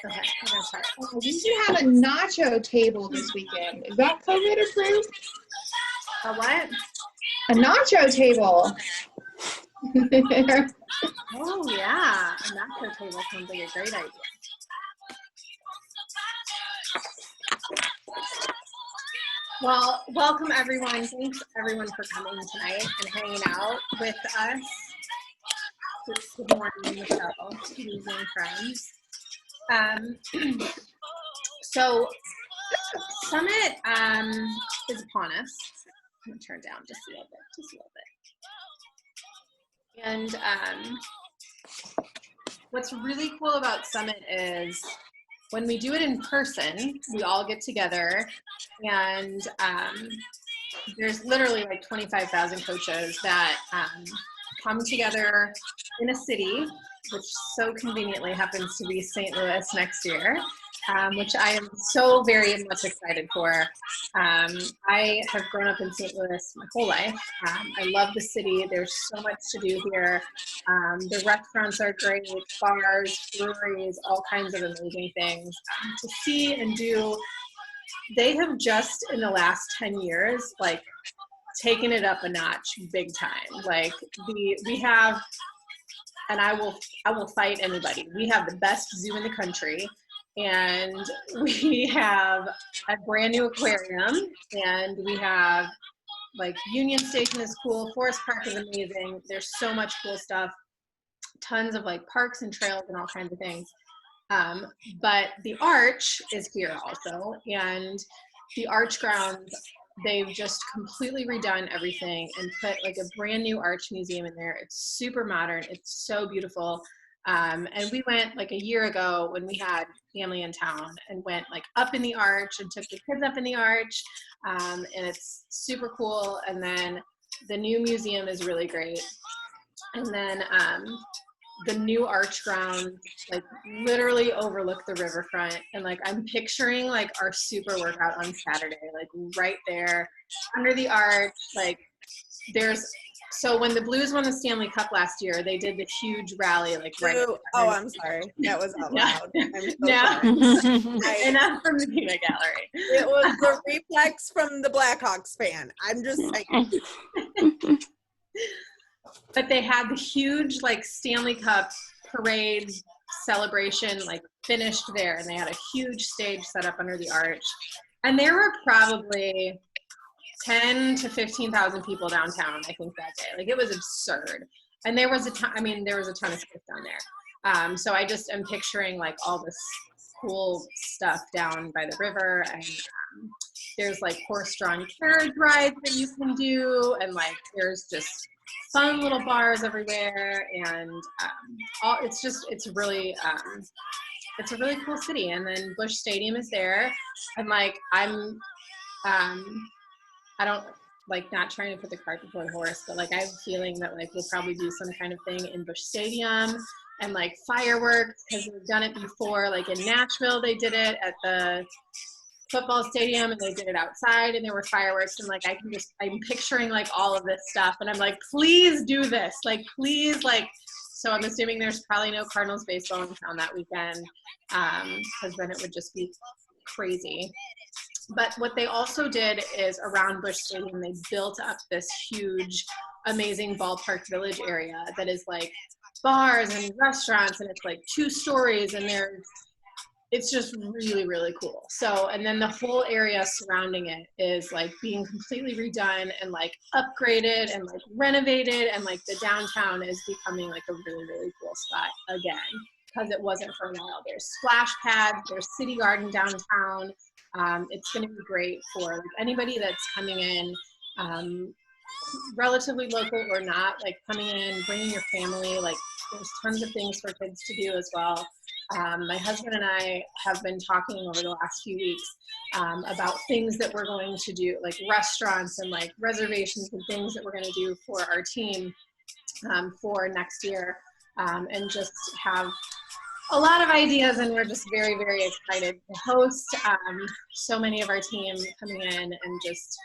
Okay, I'm gonna start. Oh, we should have a nacho table this weekend. Is that COVID approved? A what? A nacho table. Oh yeah, a nacho table sounds like a great idea. Well, welcome everyone. Thanks everyone for coming tonight and hanging out with us. Good morning, Michelle, losing friends. So Summit is upon us. I'm gonna turn down just a little bit, And what's really cool about Summit is when we do it in person, we all get together, and there's literally like 25,000 coaches that come together in a city, which so conveniently happens to be St. Louis next year, which I am so very much excited for. I have grown up in St. Louis my whole life. I love the city. There's so much to do here. The restaurants are great, bars, breweries, all kinds of amazing things to see and do. They have just in the last 10 years, like, taken it up a notch big time. Like we have, and I will fight anybody. We have the best zoo in the country, and we have a brand new aquarium, and we have like Union Station is cool, Forest Park is amazing. There's so much cool stuff, tons of like parks and trails and all kinds of things. But the Arch is here also, and the Arch grounds, they've just completely redone everything and put like a brand new Arch museum in there. It's super modern. It's so beautiful. And we went like a year ago when we had family in town and went like up in the Arch and took the kids up in the Arch. And it's super cool. And then the new museum is really great. And then the new Arch grounds like literally overlook the riverfront, and like I'm picturing like our super workout on Saturday, like right there under the Arch. Like so when the Blues won the Stanley Cup last year, they did the huge rally like right. Oh, I'm sorry, that was out loud. I'm so sorry. And I'm from the peanut gallery. It was the reflex from the Blackhawks fan. I'm just saying. But they had the huge like Stanley Cup parade celebration like finished there, and they had a huge stage set up under the Arch, and there were probably 10 to 15,000 people downtown, I think, that day. Like it was absurd. And there was a ton of space down there. So I just am picturing like all this cool stuff down by the river, and there's like horse-drawn carriage rides that you can do, and like there's just fun little bars everywhere, and it's a really cool city. And then Busch Stadium is there, and like I don't like, not trying to put the cart before the horse, but like I have a feeling that like we'll probably do some kind of thing in Busch Stadium and like fireworks, because we've done it before. Like in Nashville, they did it at the football stadium, and they did it outside, and there were fireworks, and like I'm picturing like all of this stuff, and I'm like, please do this, like please, like. So I'm assuming there's probably no Cardinals baseball in town that weekend, because then it would just be crazy. But what they also did is around Busch Stadium, they built up this huge, amazing ballpark village area that is like bars and restaurants, and it's like 2 stories, and it's just really, really cool. So, and then the whole area surrounding it is like being completely redone and like upgraded and like renovated, and like the downtown is becoming like a really, really cool spot again, because it wasn't for a while. There's splash pads, there's City Garden downtown. It's going to be great for like anybody that's coming in, relatively local or not, like coming in, bringing your family. Like there's tons of things for kids to do as well. My husband and I have been talking over the last few weeks about things that we're going to do, like restaurants and like reservations and things that we're going to do for our team for next year, and just have a lot of ideas, and we're just very, very excited to host so many of our team coming in and just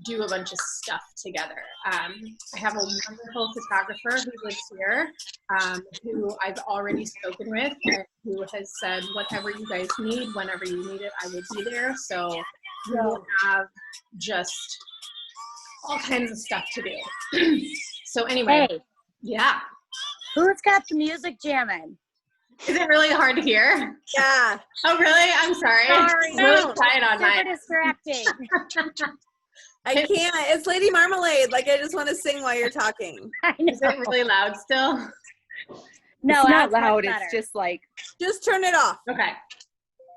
do a bunch of stuff together. I have a wonderful photographer who lives here, who I've already spoken with, and who has said, whatever you guys need, whenever you need it, I will be there. So we will have just all kinds of stuff to do. So anyway, Hey, yeah. who's got the music jamming? Is it really hard to hear? Yeah. Oh, really? I'm sorry. Sorry, It's really no, quiet on super mine. distracting. I can't. It's Lady Marmalade. Like, I just want to sing while you're talking. I know. Is it really loud still? No, It's not that's much loud. better. It's just like, Just turn it off. Okay.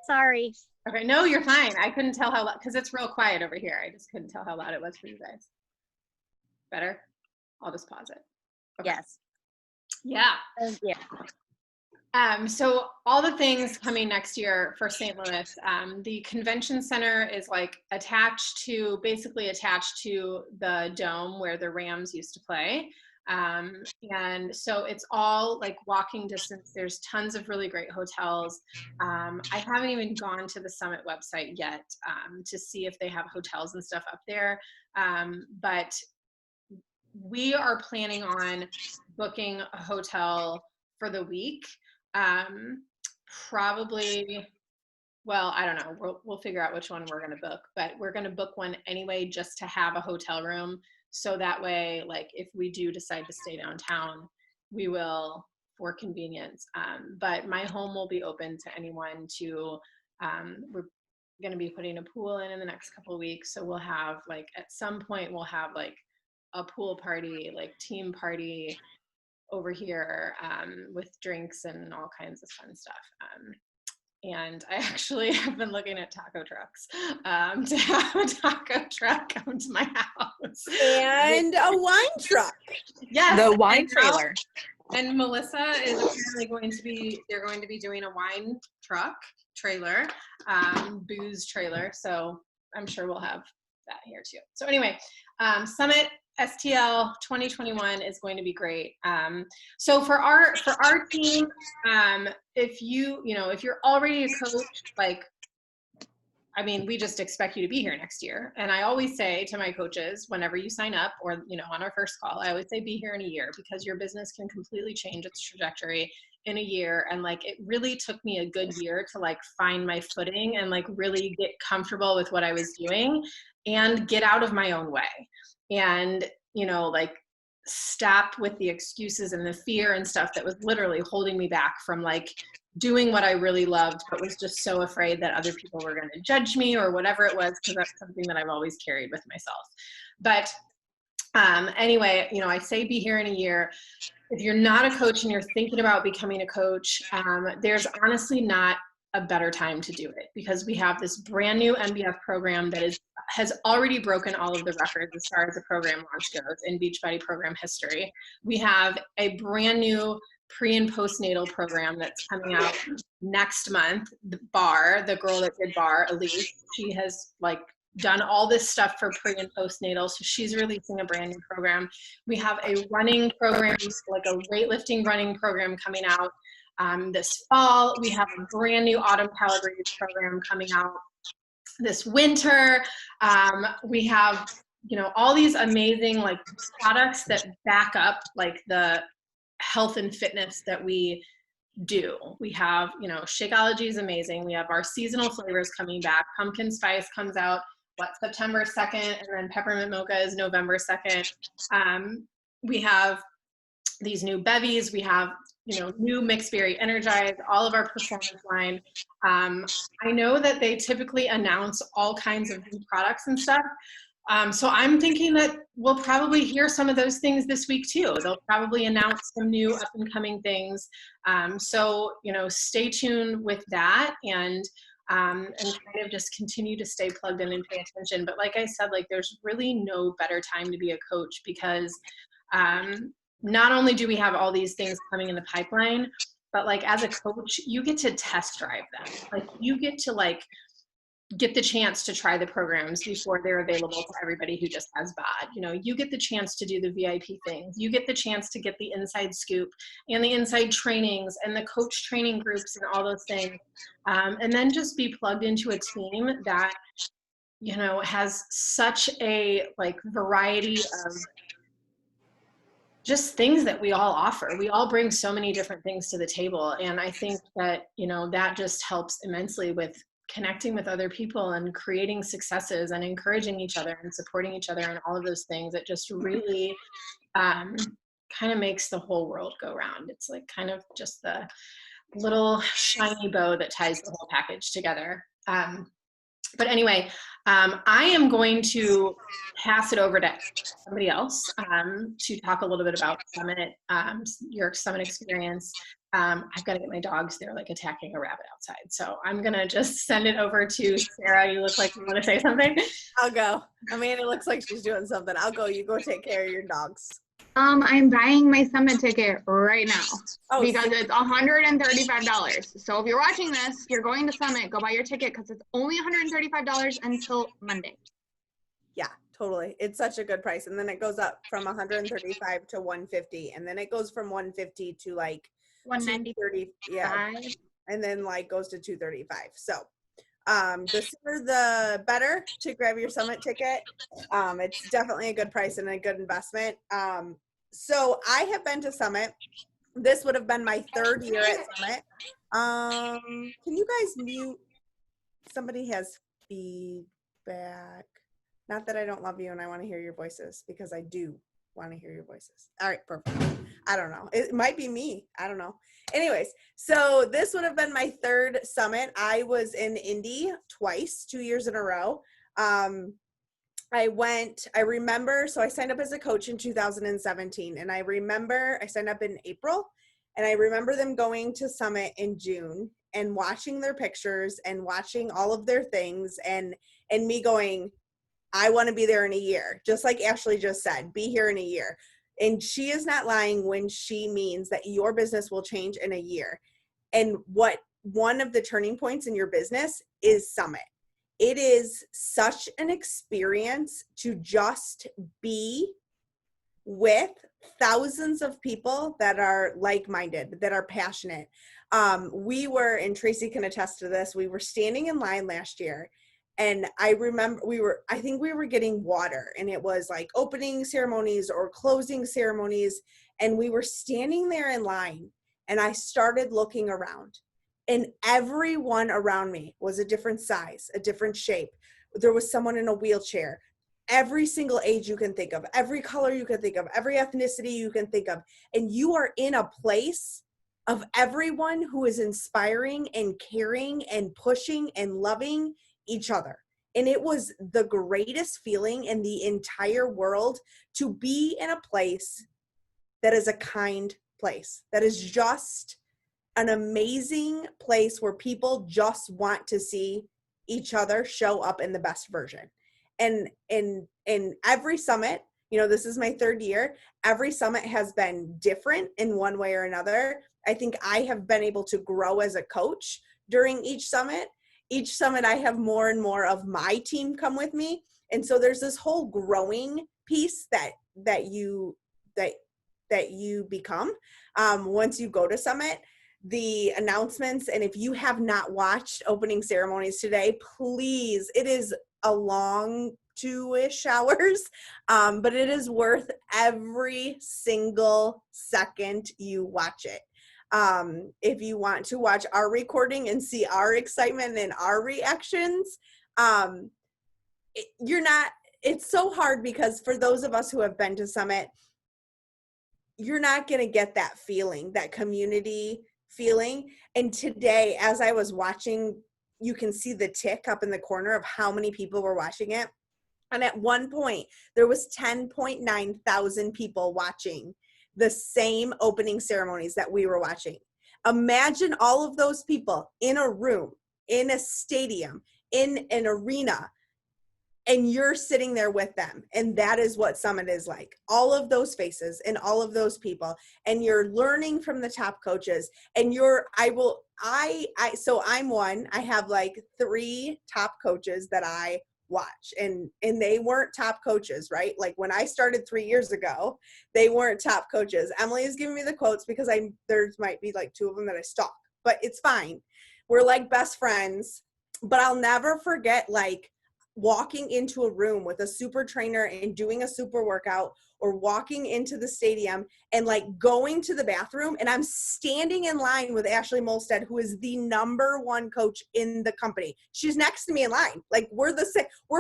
Sorry. Okay. No, you're fine. I couldn't tell how loud, because it's real quiet over here. I just couldn't tell how loud it was for you guys. Better? I'll just pause it. Okay. Yes. Yeah. Thank you. So all the things coming next year for St. Louis, the convention center is like basically attached to the dome where the Rams used to play. And so it's all like walking distance. There's tons of really great hotels. I haven't even gone to the Summit website yet to see if they have hotels and stuff up there. But we are planning on booking a hotel for the week. Probably, well, I don't know. We'll figure out which one we're going to book, but we're going to book one anyway, just to have a hotel room. So that way, like if we do decide to stay downtown, we will for convenience. But my home will be open to anyone to, we're going to be putting a pool in the next couple of weeks. So we'll have like, at some point we'll have like a pool party, like team party over here with drinks and all kinds of fun stuff. And I actually have been looking at taco trucks to have a taco truck come to my house. And a wine truck. Yes. the wine and now- trailer. And Melissa is apparently they're going to be doing a wine truck trailer, booze trailer. So I'm sure we'll have that here too. So anyway, Summit STL 2021 is going to be great. So for our team, if you're already a coach, like, I mean, we just expect you to be here next year. And I always say to my coaches, whenever you sign up or, on our first call, I always say, be here in a year, because your business can completely change its trajectory in a year. And like, it really took me a good year to like find my footing and like really get comfortable with what I was doing and get out of my own way. And, like stop with the excuses and the fear and stuff that was literally holding me back from like doing what I really loved, but was just so afraid that other people were going to judge me or whatever it was, because that's something that I've always carried with myself. But anyway, I say be here in a year. If you're not a coach and you're thinking about becoming a coach, there's honestly not a better time to do it, because we have this brand new MBF program that has already broken all of the records as far as the program launch goes in Beachbody program history. We have a brand new pre and postnatal program that's coming out next month. The girl that did Bar, Elise, she has like done all this stuff for pre and postnatal, so she's releasing a brand new program. We have a running program, like a weightlifting running program coming out this fall. We have a brand new autumn calibrated program coming out this winter. We have, all these amazing like products that back up like the health and fitness that we do. We have, Shakeology is amazing. We have our seasonal flavors coming back. Pumpkin spice comes out, September 2nd, and then peppermint mocha is November 2nd. We have these new bevies. We have, new mixed berry energize, all of our performance line. I know that they typically announce all kinds of new products and stuff. So I'm thinking that we'll probably hear some of those things this week too. They'll probably announce some new up and coming things. So, stay tuned with that and kind of just continue to stay plugged in and pay attention. But like I said, like there's really no better time to be a coach, because not only do we have all these things coming in the pipeline, but like as a coach, you get to test drive them. Like you get to like get the chance to try the programs before they're available to everybody who just has BOD. You know, you get the chance to do the VIP things. You get the chance to get the inside scoop and the inside trainings and the coach training groups and all those things. And then just be plugged into a team that, you know, has such a like variety of just things that we all offer. We all bring so many different things to the table. And I think that, you know, that just helps immensely with connecting with other people and creating successes and encouraging each other and supporting each other and all of those things. It just really kind of makes the whole world go round. It's like kind of just the little shiny bow that ties the whole package together. But anyway, I am going to pass it over to somebody else to talk a little bit about Summit, your Summit experience. I've got to get my dogs. They're like attacking a rabbit outside. So I'm going to just send it over to Sarah. You look like you want to say something. I'll go. Amanda looks like she's doing something. I'll go. You go take care of your dogs. I'm buying my Summit ticket right now Oh, because it's $135. So if you're watching this, you're going to Summit, go buy your ticket because it's only $135 until Monday. yeah, totally. It's such a good price. And then it goes up from 135 to 150. And then it goes from 150 to like 195. yeah. And then like goes to 235. So the sooner the better to grab your Summit ticket. It's definitely a good price and a good investment. So I have been to Summit. This would have been my 3rd year at Summit. Can you guys mute? Somebody has feedback. Not that I don't love you and I want to hear your voices, because I do want to hear your voices. All right, perfect. I don't know. It might be me. I don't know. Anyways, so this would have been my 3rd Summit. I was in Indy twice, 2 years in a row. I remember, so I signed up as a coach in 2017, and I remember I signed up in April, and I remember them going to Summit in June and watching their pictures and watching all of their things and me going, I want to be there in a year. Just like Ashley just said, be here in a year. And she is not lying when she means that your business will change in a year. And what one of the turning points in your business is Summit. It is such an experience to just be with thousands of people that are like-minded, that are passionate. We were, and Tracy can attest to this, we were standing in line last year. And I remember I think we were getting water, and it was like opening ceremonies or closing ceremonies. And we were standing there in line, and I started looking around, and everyone around me was a different size, a different shape. There was someone in a wheelchair, every single age you can think of, every color you can think of, every ethnicity you can think of. And you are in a place of everyone who is inspiring and caring and pushing and loving each other. And it was the greatest feeling in the entire world to be in a place that is a kind place, that is just an amazing place where people just want to see each other show up in the best version. And every Summit, you know, this is my 3rd year, every Summit has been different in one way or another. I think I have been able to grow as a coach during each Summit. Each Summit, I have more and more of my team come with me. And so there's this whole growing piece that you become once you go to Summit. The announcements, and if you have not watched opening ceremonies today, please, it is a long 2-ish hours, but it is worth every single second you watch it. If you want to watch our recording and see our excitement and our reactions, it's so hard because for those of us who have been to Summit, you're not going to get that feeling, that community feeling. And today, as I was watching, you can see the tick up in the corner of how many people were watching it. And at one point, there was 10.9 thousand people watching the same opening ceremonies that we were watching. Imagine all of those people in a room, in a stadium, in an arena, and you're sitting there with them. And that is what Summit is like. All of those faces and all of those people, and you're learning from the top coaches, and so I'm one, I have like 3 top coaches that I watch, and they weren't top coaches, right? Like when I started 3 years ago, they weren't top coaches. Emily is giving me the quotes because there might be like 2 of them that I stalk, but it's fine. We're like best friends. But I'll never forget like walking into a room with a super trainer and doing a super workout, or walking into the stadium and like going to the bathroom, and I'm standing in line with Ashley Molstead, who is the #1 coach in the company. She's next to me in line. Like we're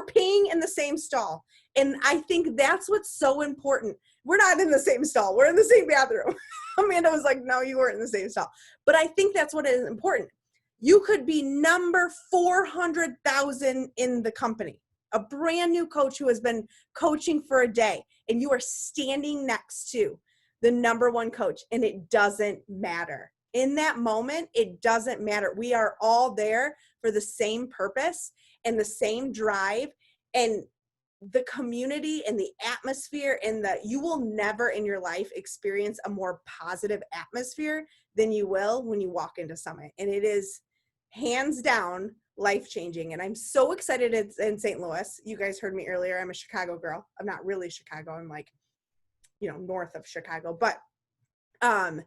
paying in the same stall. And I think that's what's so important. We're not in the same stall. We're in the same bathroom. Amanda was like, no, you weren't in the same stall. But I think that's what is important. You could be number 400,000 in the company, a brand new coach who has been coaching for a day, and you are standing next to the #1 coach, and it doesn't matter. In that moment, it doesn't matter. We are all there for the same purpose and the same drive, and the community and the atmosphere, and you will never in your life experience a more positive atmosphere than you will when you walk into Summit. And it is hands down life-changing. And I'm so excited it's in St. Louis. You guys heard me earlier. I'm a Chicago girl. I'm not really Chicago. I'm like, north of Chicago. But and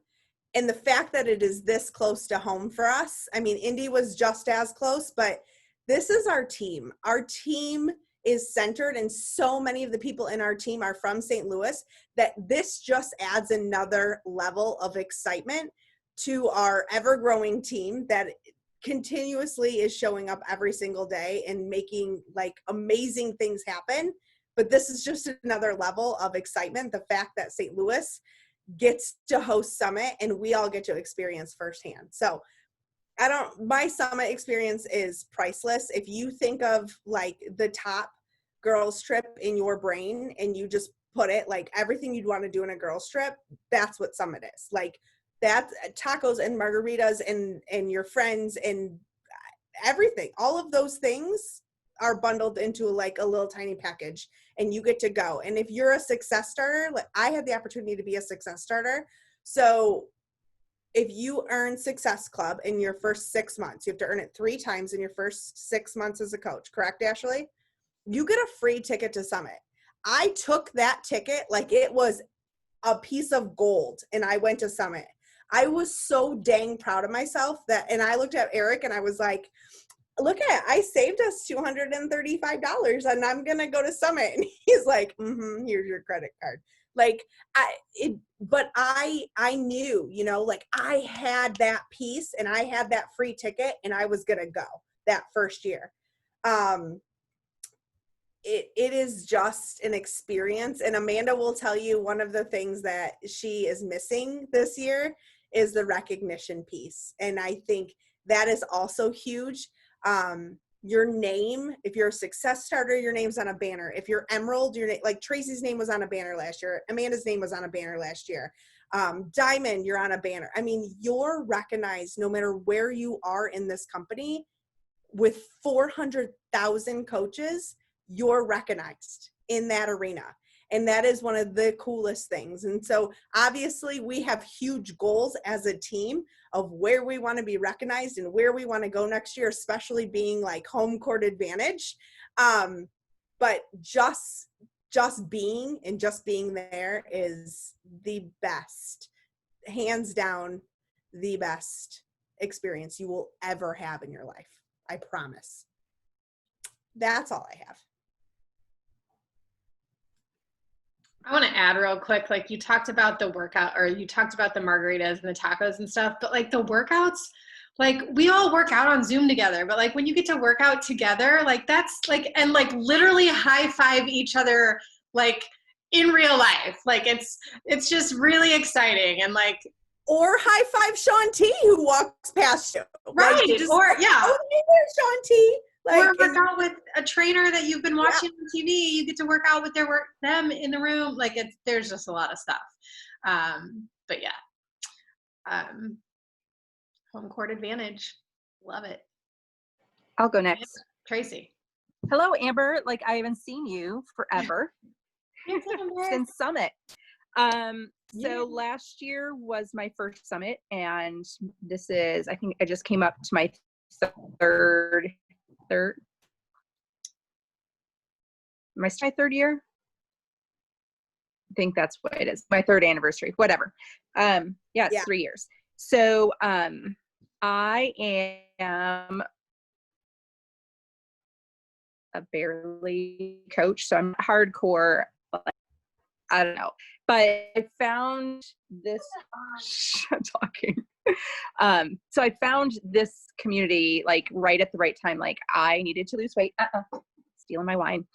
the fact that it is this close to home for us, I mean, Indy was just as close, but this is our team. Our team is centered, and so many of the people in our team are from St. Louis, that this just adds another level of excitement to our ever-growing team that continuously is showing up every single day and making like amazing things happen. But this is just another level of excitement. The fact that St. Louis gets to host Summit and we all get to experience firsthand. So my Summit experience is priceless. If you think of like the top girls trip in your brain and you just put it like everything you'd want to do in a girls trip, that's what Summit is. Like that's tacos and margaritas and your friends and everything. All of those things are bundled into like a little tiny package, and you get to go. And if you're a success starter, like I had the opportunity to be a success starter. So if you earn Success Club in your first 6 months, you have to earn it 3 times in your first 6 months as a coach. Correct, Ashley? You get a free ticket to Summit. I took that ticket like it was a piece of gold, and I went to Summit. I was so dang proud of myself and I looked at Eric and I was like, look at it. I saved us $235 and I'm going to go to Summit. And he's like, here's your credit card. Like but I knew, like I had that piece and I had that free ticket and I was going to go that first year. It is just an experience. And Amanda will tell you one of the things that she is missing this year is the recognition piece. And I think that is also huge. Your name, if you're a success starter, your name's on a banner. If you're Emerald, like Tracy's name was on a banner last year. Amanda's name was on a banner last year. Diamond, you're on a banner. I mean, you're recognized no matter where you are in this company. With 400,000 coaches, you're recognized in that arena. And that is one of the coolest things. And so obviously we have huge goals as a team of where we want to be recognized and where we want to go next year, especially being like home court advantage. But just being there is the best, hands down, the best experience you will ever have in your life. I promise. That's all I have. I want to add real quick, like you talked about the workout, or you talked about the margaritas and the tacos and stuff, but like the workouts, like we all work out on Zoom together, but like when you get to work out together, like that's like, and like literally high five each other, like in real life, like it's just really exciting. And like, or high five Sean T who walks past you. Right. Like, Or yeah. Oh, hey there, Sean T. Like, or work out with a trainer that you've been watching on TV. You get to work out with them in the room. Like there's just a lot of stuff. But yeah, home court advantage. Love it. I'll go next. Tracy. Hello, Amber. Like, I haven't seen you forever since Summit. So last year was my first Summit, and this is, I think I just came up to my third, my third year. I think that's what it is. My third anniversary, whatever. It's 3 years. So I am a barely coach, so I'm hardcore. I don't know, but I found this. I'm talking. So I found this community like right at the right time. Like I needed to lose weight. Stealing my wine.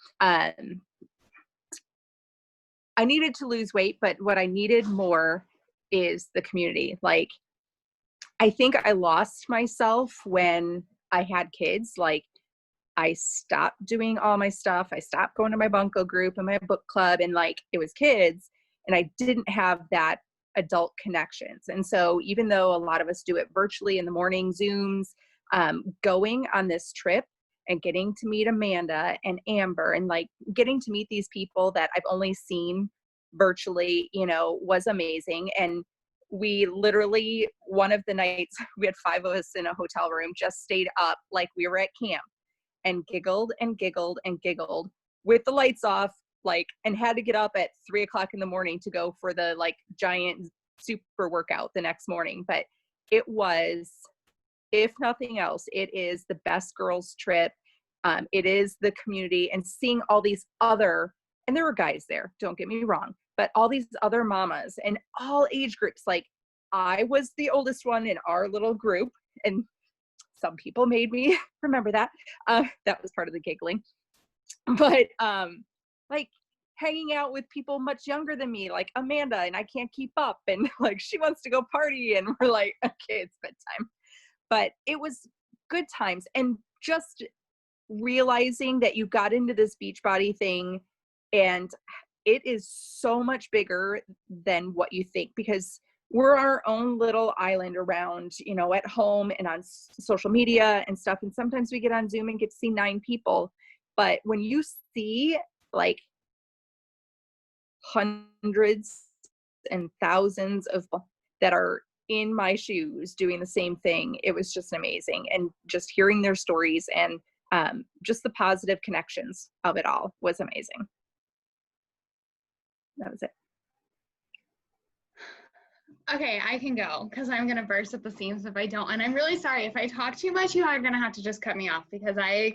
I needed to lose weight, but what I needed more is the community. Like I think I lost myself when I had kids. Like I stopped doing all my stuff. I stopped going to my Bunko group and my book club, and like it was kids, and I didn't have that adult connections. And so even though a lot of us do it virtually in the morning, Zooms, going on this trip and getting to meet Amanda and Amber and like getting to meet these people that I've only seen virtually, you know, was amazing. And we literally, one of the nights, we had 5 of us in a hotel room, just stayed up like we were at camp and giggled and giggled and giggled with the lights off, like, and had to get up at 3 o'clock in the morning to go for the like giant super workout the next morning. But it was, if nothing else, it is the best girls trip. It is the community and seeing all these other, and there were guys there, don't get me wrong, but all these other mamas and all age groups. Like I was the oldest one in our little group, and some people made me remember that. That was part of the giggling. But like hanging out with people much younger than me, like Amanda, and I can't keep up, and like she wants to go party, and we're like, okay, it's bedtime. But it was good times, and just realizing that you got into this Beachbody thing, and it is so much bigger than what you think, because we're our own little island around, you know, at home and on social media and stuff. And sometimes we get on Zoom and get to see 9 people. But when you see like hundreds and thousands of people that are in my shoes doing the same thing, it was just amazing. And just hearing their stories and just the positive connections of it all was amazing. That was it. Okay, I can go because I'm going to burst at the seams if I don't. And I'm really sorry. If I talk too much, you are going to have to just cut me off, because I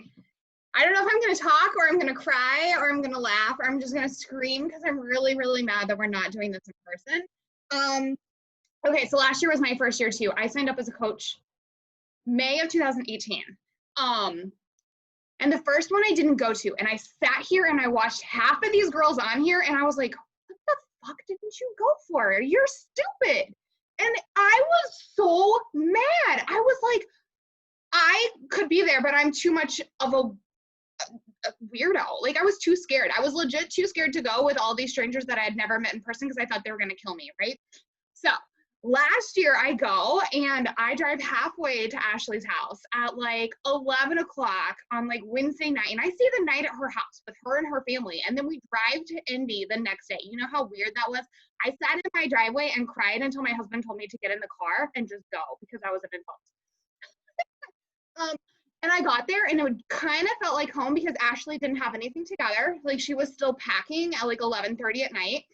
don't know if I'm going to talk or I'm going to cry or I'm going to laugh or I'm just going to scream because I'm really, really mad that we're not doing this in person. Okay, so last year was my first year too. I signed up as a coach May of 2018. And the first one I didn't go to, and I sat here and I watched half of these girls on here and I was like, what the fuck didn't you go for? You're stupid. And I was so mad. I was like, I could be there, but I'm too much of a weirdo. Like I was too scared. I was legit too scared to go with all these strangers that I had never met in person because I thought they were going to kill me, right? So last year I go and I drive halfway to Ashley's house at like 11 o'clock on like Wednesday night, and I stay the night at her house with her and her family, and then we drive to Indy the next day. You know how weird that was? I sat in my driveway and cried until my husband told me to get in the car and just go because I was an adult. And I got there and it kind of felt like home because Ashley didn't have anything together. Like she was still packing at like 11:30 at night.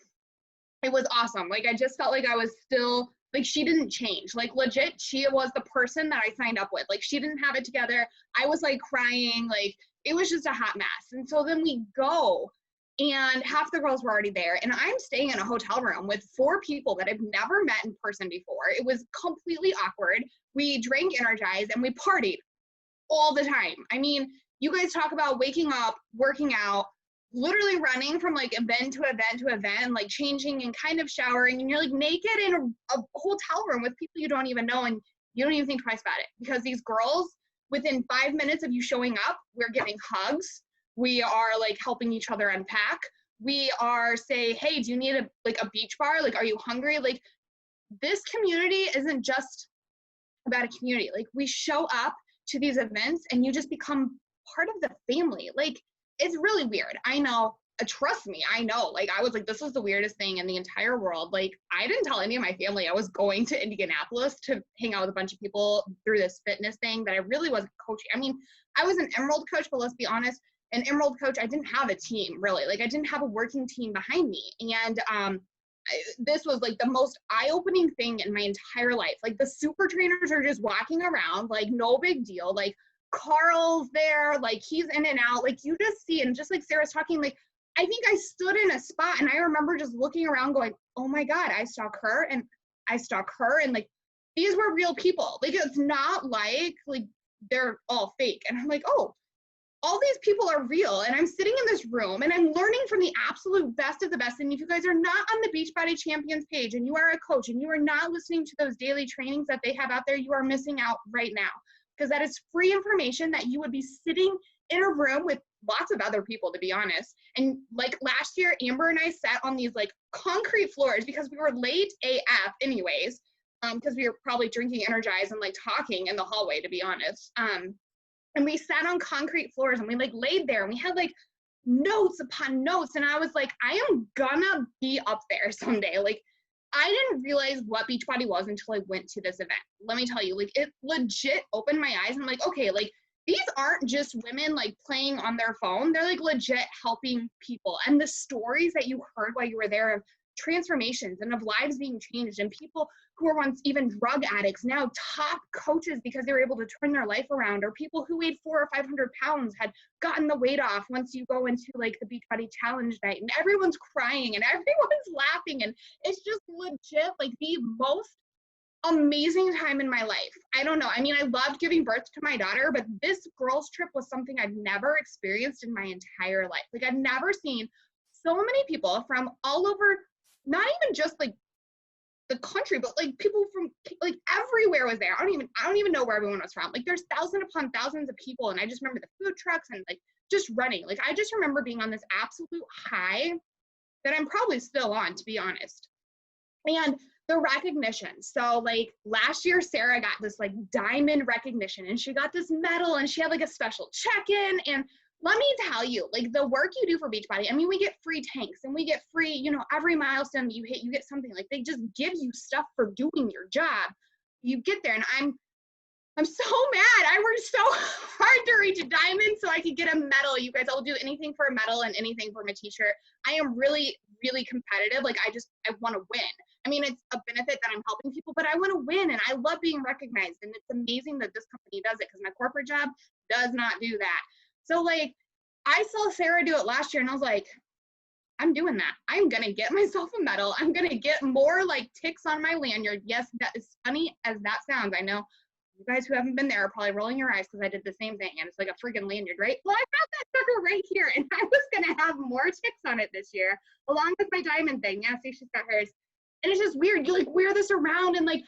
It was awesome. Like I just felt like I was still, like she didn't change. Like legit, she was the person that I signed up with. Like she didn't have it together. I was like crying. Like it was just a hot mess. And so then we go and half the girls were already there. And I'm staying in a hotel room with 4 people that I've never met in person before. It was completely awkward. We drank Energize and we partied all the time. I mean, you guys talk about waking up, working out, literally running from like event to event to event, like changing and kind of showering, and you're like naked in a hotel room with people you don't even know, and you don't even think twice about it, because these girls, within 5 minutes of you showing up, we're giving hugs, we are like helping each other unpack, we are say, hey, do you need a beach bar, like are you hungry? Like this community isn't just about a community. Like we show up to these events and you just become part of the family. Like, it's really weird. I know. Trust me, I know. Like, I was like, this is the weirdest thing in the entire world. Like, I didn't tell any of my family I was going to Indianapolis to hang out with a bunch of people through this fitness thing that I really wasn't coaching. I mean, I was an Emerald coach, but let's be honest, an Emerald coach, I didn't have a team, really. Like, I didn't have a working team behind me. And this was like the most eye-opening thing in my entire life. Like, the super trainers are just walking around, like, no big deal. Like, Carl's there, like, he's in and out. Like, you just see, and just like Sarah's talking, like, I think I stood in a spot and I remember just looking around going, oh my God, I stalk her and I stalk her. And like, these were real people. Like, it's not like they're all fake. And I'm like, oh, all these people are real. And I'm sitting in this room and I'm learning from the absolute best of the best. And if you guys are not on the Beachbody Champions page and you are a coach and you are not listening to those daily trainings that they have out there, you are missing out right now. Because that is free information that you would be sitting in a room with lots of other people, to be honest. And like last year, Amber and I sat on these like concrete floors because we were late AF anyways, because we were probably drinking Energize and like talking in the hallway, to be honest. And we sat on concrete floors and we like laid there and we had like notes upon notes. And I was like, I am gonna be up there someday. Like, I didn't realize what Beachbody was until I went to this event. Let me tell you, like, it legit opened my eyes. I'm like, okay, like, these aren't just women like playing on their phone. They're like legit helping people. And the stories that you heard while you were there of transformations and of lives being changed and people who were once even drug addicts, now top coaches because they were able to turn their life around, or people who weighed 400 or 500 pounds had gotten the weight off once you go into like the Beachbody Challenge night, and everyone's crying and everyone's laughing. And it's just legit like the most amazing time in my life. I don't know. I mean, I loved giving birth to my daughter, but this girls trip was something I've never experienced in my entire life. Like, I've never seen so many people from all over, not even just like the country, but like people from like everywhere was there. I don't even know where everyone was from. Like, there's thousands upon thousands of people. And I just remember the food trucks and like just running. Like, I just remember being on this absolute high that I'm probably still on, to be honest. And the recognition. So like last year, Sarah got this like diamond recognition and she got this medal and she had like a special check-in. And let me tell you, like, the work you do for Beachbody, I mean, we get free tanks and we get free, you know, every milestone you hit, you get something. Like, they just give you stuff for doing your job. You get there, and I'm so mad. I worked so hard to reach a diamond so I could get a medal. You guys, I'll do anything for a medal and anything for a t-shirt. I am really, really competitive. Like, I want to win. I mean, it's a benefit that I'm helping people, but I want to win, and I love being recognized. And it's amazing that this company does it, because my corporate job does not do that. So like, I saw Sarah do it last year and I was like, I'm doing that. I'm going to get myself a medal. I'm going to get more like ticks on my lanyard. Yes, that is funny as that sounds. I know you guys who haven't been there are probably rolling your eyes because I did the same thing, and it's like a friggin' lanyard, right? Well, I have that sucker right here, and I was going to have more ticks on it this year along with my diamond thing. Yeah, see, she's got hers. And it's just weird. You like wear this around, and like,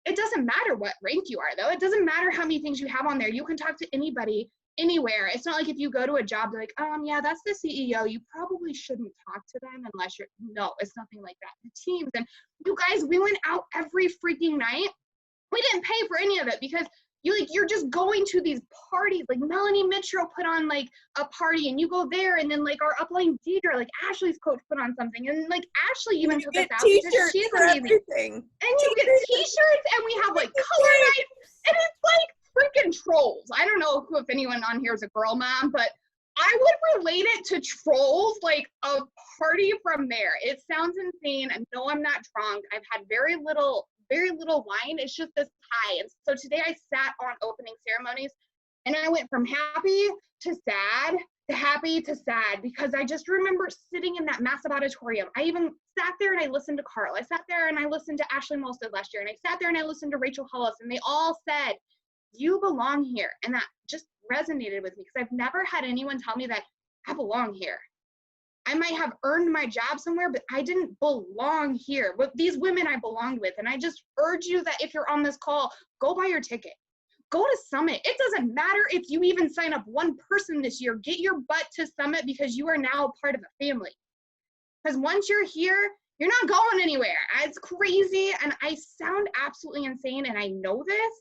it doesn't matter what rank you are though. It doesn't matter how many things you have on there. You can talk to anybody anywhere. It's not like if you go to a job, they're like, yeah, that's the CEO. You probably shouldn't talk to them unless you're, no, it's nothing like that. The teams, and you guys, we went out every freaking night. We didn't pay for any of it because you're just going to these parties. Like, Melanie Mitchell put on like a party, and you go there, and then like our upline Deidre, like Ashley's coach, put on something, and like Ashley even took us out because she's amazing. Everything. And you get t-shirts, and we have like color nights, and it's like freaking trolls. I don't know if anyone on here is a girl mom, but I would relate it to trolls, like a party from there. It sounds insane, and no, I'm not drunk. I've had very little wine. It's just this high. And so today I sat on opening ceremonies, and I went from happy to sad to happy to sad, because I just remember sitting in that massive auditorium. I even sat there and I listened to Carl. I sat there and I listened to Ashley Molstead last year, and I sat there and I listened to Rachel Hollis, and they all said, you belong here. And that just resonated with me, because I've never had anyone tell me that I belong here. I might have earned my job somewhere, but I didn't belong here with these women I belonged with. And I just urge you that if you're on this call, go buy your ticket. Go to Summit. It doesn't matter if you even sign up one person this year. Get your butt to Summit, because you are now a part of a family. Because once you're here, you're not going anywhere. It's crazy, and I sound absolutely insane, and I know this,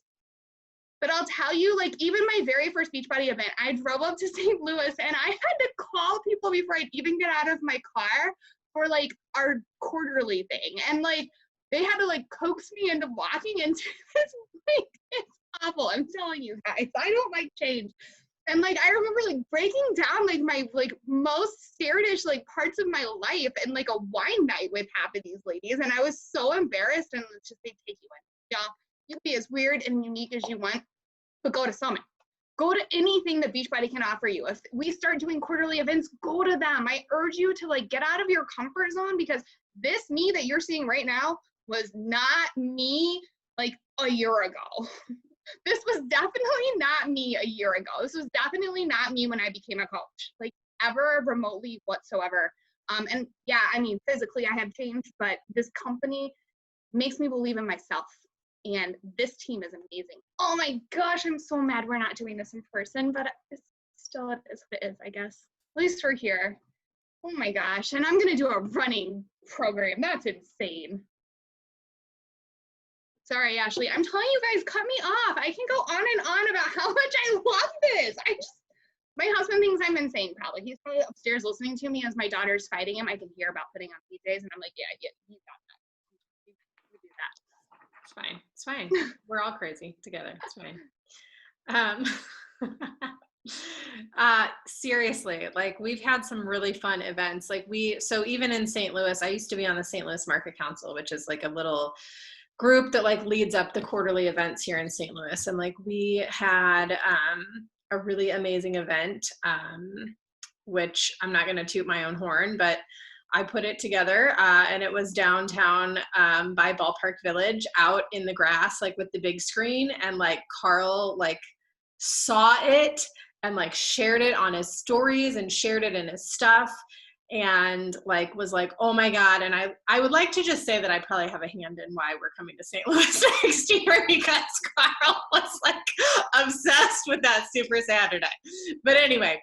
But I'll tell you, like, even my very first Beachbody event, I drove up to St. Louis and I had to call people before I'd even get out of my car for like our quarterly thing. And like, they had to like coax me into walking into this. Like, it's awful. I'm telling you guys, I don't like change. And like, I remember like breaking down like my like most Saradish like parts of my life and like a wine night with half of these ladies. And I was so embarrassed, and it's just, they take you in. Y'all, you can be as weird and unique as you want, but go to Summit. Go to anything that Beachbody can offer you. If we start doing quarterly events, go to them. I urge you to like get out of your comfort zone, because this me that you're seeing right now was not me like a year ago. This was definitely not me a year ago. This was definitely not me when I became a coach, like ever remotely whatsoever. And yeah, I mean, physically I have changed, but this company makes me believe in myself. And this team is amazing. Oh my gosh, I'm so mad we're not doing this in person, but it's still, it is what it is, I guess. At least we're here. Oh my gosh, and I'm gonna do a running program. That's insane. Sorry, Ashley. I'm telling you guys, cut me off. I can go on and on about how much I love this. My husband thinks I'm insane, probably. He's probably upstairs listening to me as my daughter's fighting him. I can hear about putting on PJs, and I'm like, yeah, you got that. You do that. It's fine. It's fine. We're all crazy together. It's fine. Seriously, like we've had some really fun events. Like so even in St. Louis, I used to be on the St. Louis Market Council, which is like a little group that like leads up the quarterly events here in St. Louis. And like we had a really amazing event, which I'm not going to toot my own horn, but I put it together, and it was downtown by Ballpark Village, out in the grass, like with the big screen. And like Carl like saw it and like shared it on his stories and shared it in his stuff, and like was like, oh my God. And I would like to just say that I probably have a hand in why we're coming to St. Louis next year, because Carl was like obsessed with that Super Saturday. But anyway,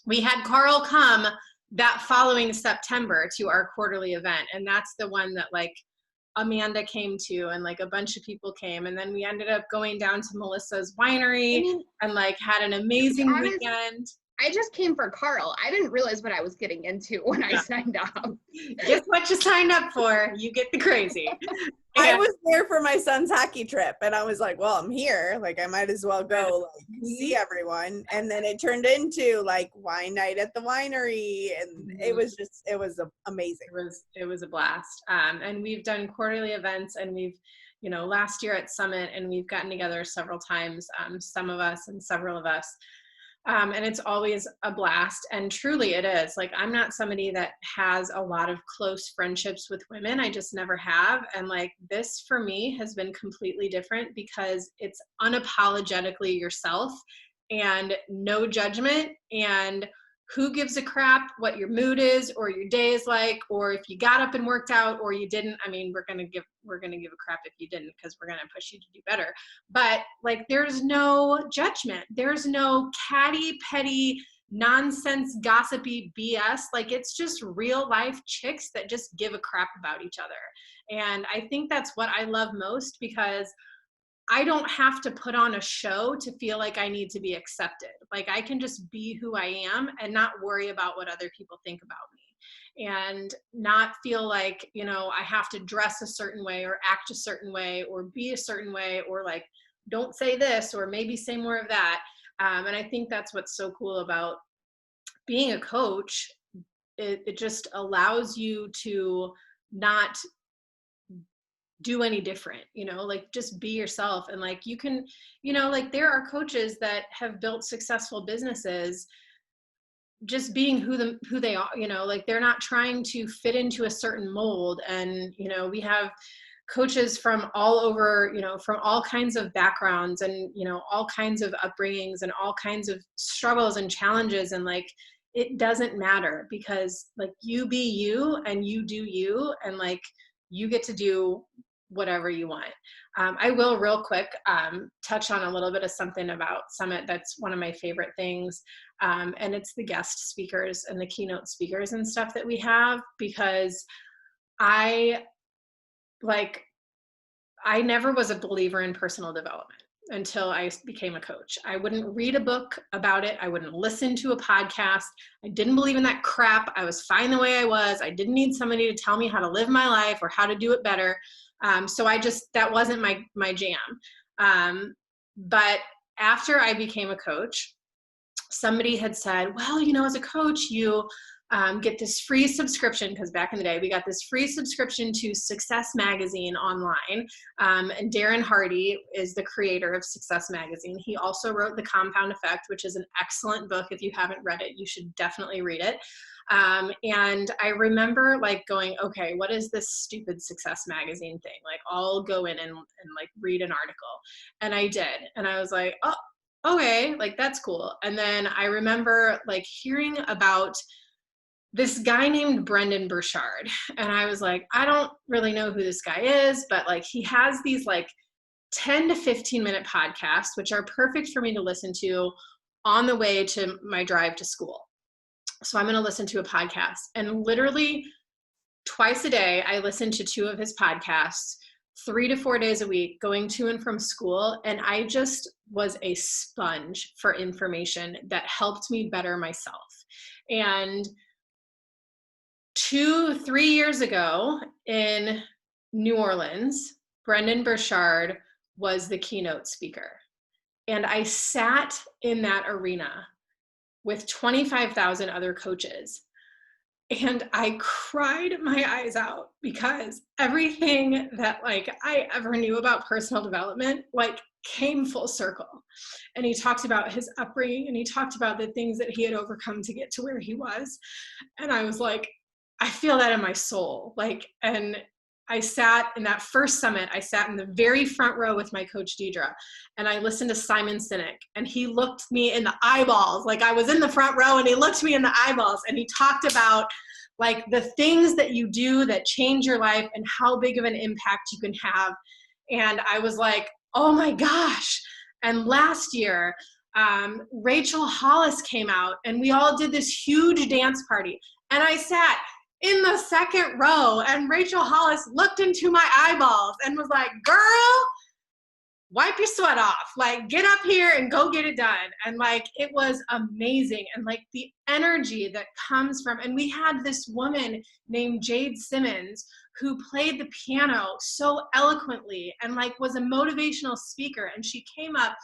we had Carl come that following September to our quarterly event. And that's the one that like Amanda came to, and like a bunch of people came. And then we ended up going down to Melissa's winery and like had an amazing weekend. I just came for Carl. I didn't realize what I was getting into when I signed up. Guess what you signed up for? You get the crazy. I was there for my son's hockey trip, and I was like, well, I'm here. Like, I might as well go like, see everyone. And then it turned into like wine night at the winery, and it was amazing. It was a blast. And we've done quarterly events, and we've, last year at Summit, and we've gotten together several times, some of us and several of us. And it's always a blast. And truly it is. Like, I'm not somebody that has a lot of close friendships with women. I just never have. And like this for me has been completely different, because it's unapologetically yourself and no judgment, and who gives a crap what your mood is or your day is like, or if you got up and worked out or you didn't. I mean, we're going to give a crap if you didn't, because we're going to push you to do better. But like, there's no judgment. There's no catty, petty, nonsense, gossipy BS. Like, it's just real life chicks that just give a crap about each other. And I think that's what I love most, because I don't have to put on a show to feel like I need to be accepted. Like, I can just be who I am and not worry about what other people think about me, and not feel like, I have to dress a certain way or act a certain way or be a certain way, or like, don't say this or maybe say more of that. And I think that's what's so cool about being a coach. It just allows you to not do any different, like just be yourself. And like, you can, like there are coaches that have built successful businesses just being who they are, like they're not trying to fit into a certain mold. And, we have coaches from all over, from all kinds of backgrounds and, all kinds of upbringings and all kinds of struggles and challenges. And like, it doesn't matter, because like, you be you and you do you, and like, you get to do whatever you want. I will real quick touch on a little bit of something about Summit that's one of my favorite things. And it's the guest speakers and the keynote speakers and stuff that we have, because I never was a believer in personal development. until I became a coach. I wouldn't read a book about it. I wouldn't listen to a podcast. I didn't believe in that crap. I was fine the way I was. I didn't need somebody to tell me how to live my life or how to do it better. So that wasn't my jam. But after I became a coach, somebody had said, well, as a coach, you get this free subscription, because back in the day, we got this free subscription to Success Magazine online. And Darren Hardy is the creator of Success Magazine. He also wrote The Compound Effect, which is an excellent book. If you haven't read it, you should definitely read it. And I remember going, okay, what is this stupid Success Magazine thing? I'll go in and read an article. And I did. And I was like, oh, okay, that's cool. And then I remember hearing about this guy named Brendon Burchard. And I was like, I don't really know who this guy is, but he has these 10 to 15 minute podcasts, which are perfect for me to listen to on the way to my drive to school. So I'm going to listen to a podcast, and literally twice a day, I listen to 2 of his podcasts, 3 to 4 days a week, going to and from school. And I just was a sponge for information that helped me better myself. And 2-3 years ago in New Orleans, Brendon Burchard was the keynote speaker. And I sat in that arena with 25,000 other coaches. And I cried my eyes out, because everything that I ever knew about personal development came full circle. And he talked about his upbringing, and he talked about the things that he had overcome to get to where he was. And I was like, I feel that in my soul. And I sat in that first summit, I sat in the very front row with my coach, Deidre, and I listened to Simon Sinek, and he looked me in the eyeballs. I was in the front row, and he looked me in the eyeballs, and he talked about the things that you do that change your life and how big of an impact you can have. And I was like, oh my gosh. And last year, Rachel Hollis came out, and we all did this huge dance party. And I sat in the second row, and Rachel Hollis looked into my eyeballs and was like, girl, wipe your sweat off. Get up here and go get it done. And it was amazing. And the energy that comes from, and we had this woman named Jade Simmons who played the piano so eloquently and was a motivational speaker. And she came up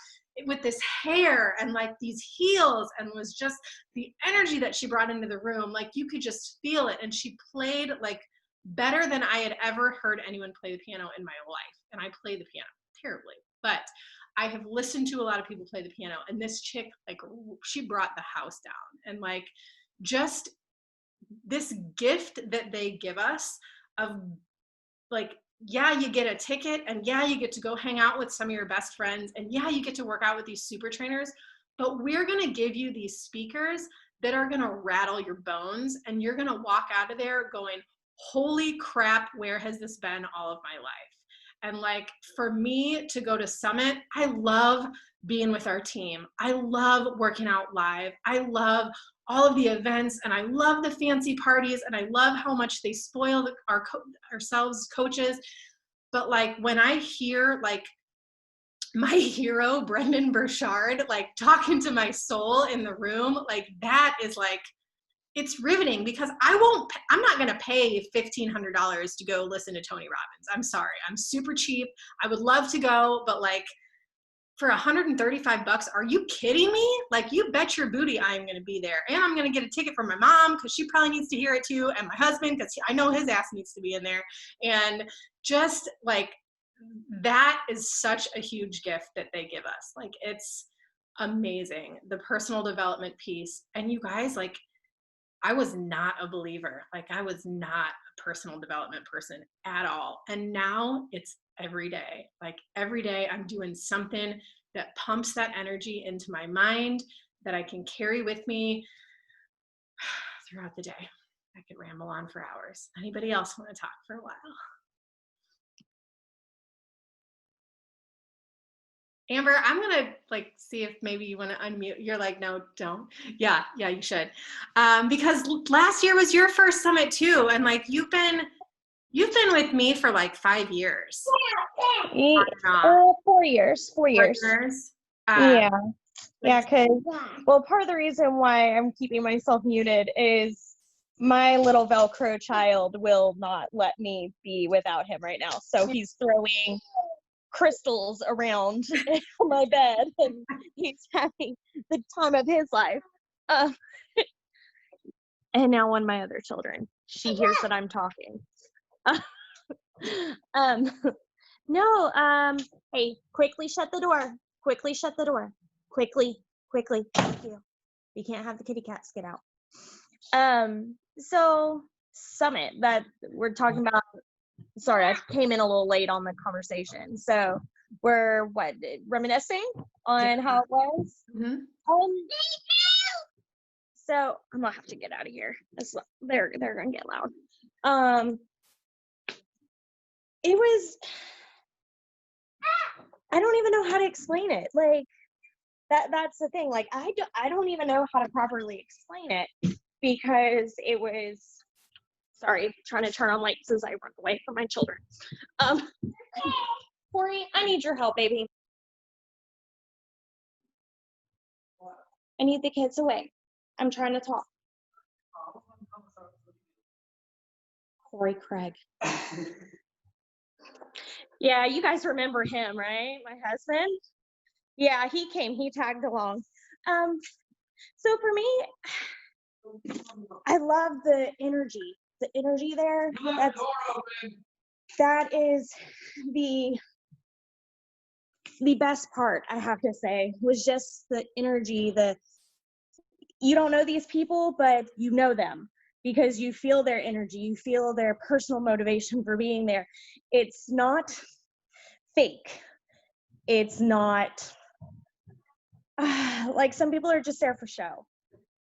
with this hair and these heels, and was just the energy that she brought into the room. You could just feel it. And she played better than I had ever heard anyone play the piano in my life. And I play the piano terribly, but I have listened to a lot of people play the piano, and this chick, she brought the house down. And just this gift that they give us of yeah, you get a ticket, and yeah, you get to go hang out with some of your best friends, and yeah, you get to work out with these super trainers, but we're going to give you these speakers that are going to rattle your bones, and you're going to walk out of there going, holy crap, where has this been all of my life? And for me to go to Summit, I love being with our team. I love working out live. I love all of the events, and I love the fancy parties, and I love how much they spoil ourselves coaches. But when I hear my hero, Brendon Burchard, talking to my soul in the room, that is it's riveting, because I'm not going to pay $1,500 to go listen to Tony Robbins. I'm sorry. I'm super cheap. I would love to go, but for $135, are you kidding me? You bet your booty I'm going to be there. And I'm going to get a ticket for my mom, because she probably needs to hear it too. And my husband, because I know his ass needs to be in there. And just that is such a huge gift that they give us. It's amazing. The personal development piece. And you guys, I was not a believer. I was not a personal development person at all. And now it's every day. Every day I'm doing something that pumps that energy into my mind that I can carry with me throughout the day. I could ramble on for hours. Anybody else want to talk for a while? Amber, I'm going to see if maybe you want to unmute. You're no, don't. Yeah, you should. Because last year was your first summit too. And you've been You've been with me for like 5 years. Ye- Not 4 years. 4 years. partners. Yeah. Yeah, Like, because, well, part of the reason why I'm keeping myself muted is my little Velcro child will not let me be without him right now. So he's throwing crystals around my bed and he's having the time of his life. Uh, and now one of my other children, she hears that I'm talking. um, no, hey, quickly shut the door. Quickly shut the door. Quickly. Thank you. You can't have the kitty cats get out. So Summit that we're talking about, sorry, I came in a little late on the conversation. So we're reminiscing on how it was. mhm. So I'm gonna have to get out of here. They're gonna get loud. It was, I don't even know how to explain it. Like that's the thing. Like I don't even know how to properly explain it because it was, sorry, trying to turn on lights as I run away from my children. Corey, I need your help, baby. I need the kids away. I'm trying to talk. Corey Craig. Yeah, you guys remember him, right? My husband. Yeah, he came. He tagged along. So for me, I love the energy. The energy there. That is the best part, I have to say, was just the energy. You don't know these people, but you know them because you feel their energy. You feel their personal motivation for being there. It's not fake. It's not like some people are just there for show.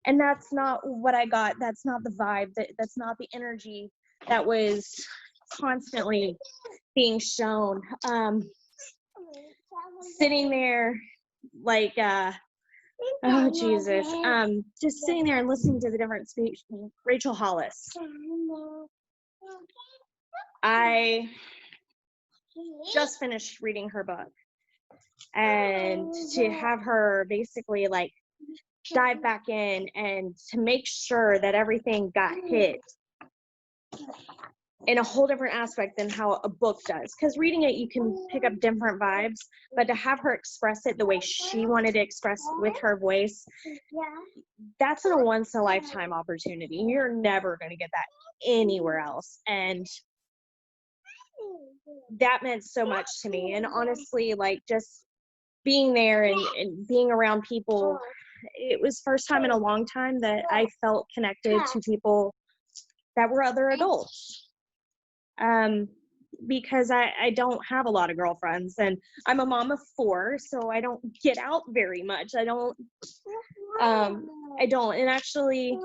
And that's not what I got. That's not the vibe. That's not the energy that was constantly being shown. Sitting there like, oh Jesus, just sitting there and listening to the different speech. Rachel Hollis. I just finished reading her book, and to have her basically like dive back in and to make sure that everything got hit in a whole different aspect than how a book does, because reading it you can pick up different vibes, but to have her express it the way she wanted to express with her voice, that's a once in a lifetime opportunity. You're never going to get that anywhere else, and that meant so much to me. And honestly, like just being there and being around people, it was first time in a long time that I felt connected to people that were other adults. Because I don't have a lot of girlfriends, and I'm a mom of 4, so I don't get out very much. I don't, and actually,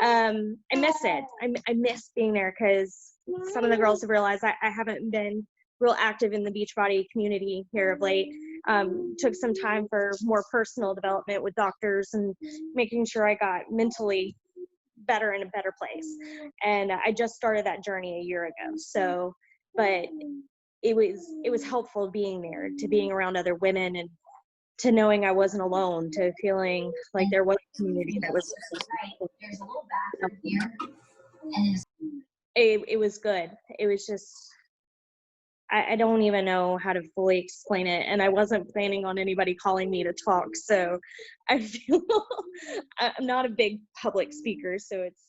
I miss it. I miss being there because some of the girls have realized I haven't been real active in the Beachbody community here of late. Took some time for more personal development with doctors and making sure I got mentally better in a better place. And I just started that journey a year ago. So, but it was helpful being there, to being around other women and to knowing I wasn't alone, to feeling like there was a community that was, it was good. It was just, I don't even know how to fully explain it. And I wasn't planning on anybody calling me to talk. So I feel I'm not a big public speaker, so it's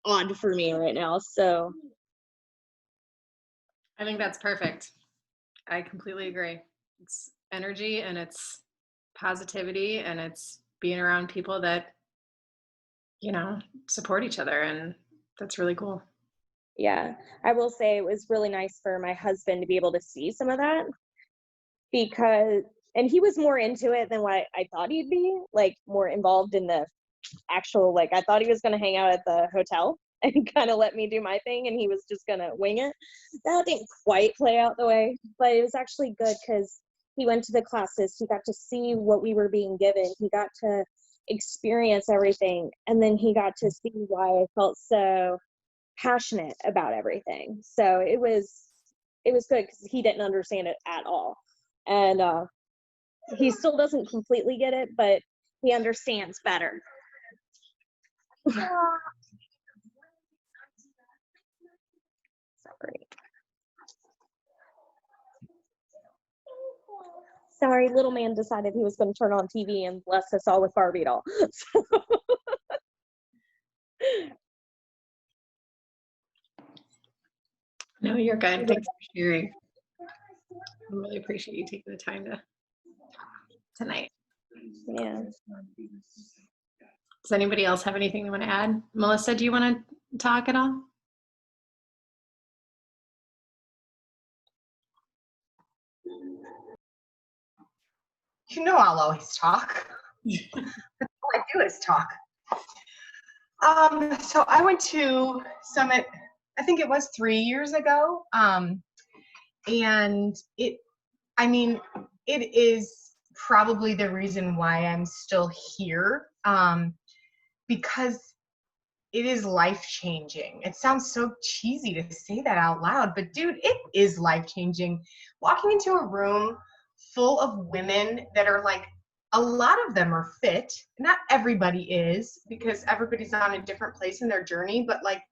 odd for me right now. So I think that's perfect. I completely agree. It's energy and it's positivity and it's being around people that, support each other. And that's really cool. yeah, I will say it was really nice for my husband to be able to see some of that, because, and he was more into it than what I thought he'd be, like more involved in the actual, like I thought he was going to hang out at the hotel and kind of let me do my thing and he was just going to wing it. That didn't quite play out the way, but it was actually good because he went to the classes, he got to see what we were being given, he got to experience everything, and then he got to see why I felt so passionate about everything. So it was good because he didn't understand it at all. And he still doesn't completely get it, but he understands better. Sorry, little man decided he was going to turn on TV and bless us all with Barbie doll. No, you're good. Thanks for sharing. I really appreciate you taking the time to talk tonight. Yeah. Does anybody else have anything they want to add? Melissa, do you want to talk at all? You know I'll always talk. That's all I do is talk. So I went to Summit, I think it was 3 years ago. And it is probably the reason why I'm still here, because it is life-changing. It sounds so cheesy to say that out loud, but dude, it is life-changing. Walking into a room full of women that are like, a lot of them are fit. Not everybody is, because everybody's on a different place in their journey, but like,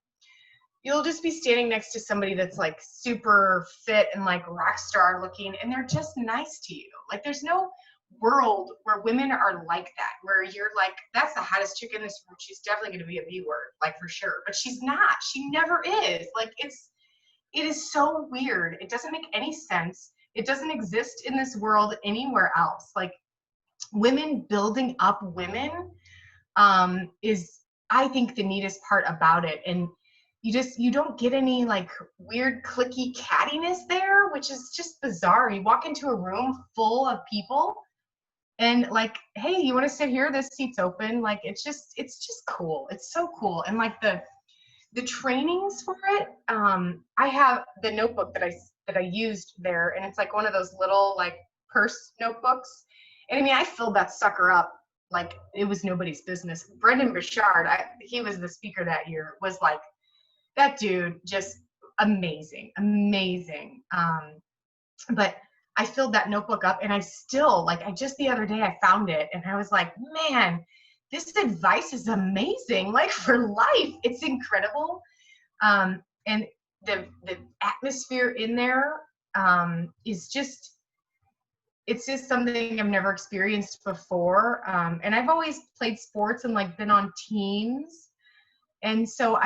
you'll just be standing next to somebody that's like super fit and like rock star looking, and they're just nice to you. Like, there's no world where women are like that, where you're like, that's the hottest chick in this room. She's definitely going to be a B word, like for sure. But she's not. She never is. Like, it is so weird. It doesn't make any sense. It doesn't exist in this world anywhere else. Like, women building up women is, I think, the neatest part about it. And you don't get any like weird cliquey cattiness there, which is just bizarre. You walk into a room full of people and like, hey, you want to sit here? This seat's open. Like, it's just cool. It's so cool. And like the trainings for it, I have the notebook that I used there, and it's like one of those little like purse notebooks. And I mean, I filled that sucker up like it was nobody's business. Brendan Burchard, he was the speaker that year, was like, that dude, just amazing. But I filled that notebook up, and I still, like, just the other day I found it, and I was like, man, this advice is amazing. Like, for life, it's incredible. And the atmosphere in there is just, it's just something I've never experienced before. And I've always played sports and like been on teams. And so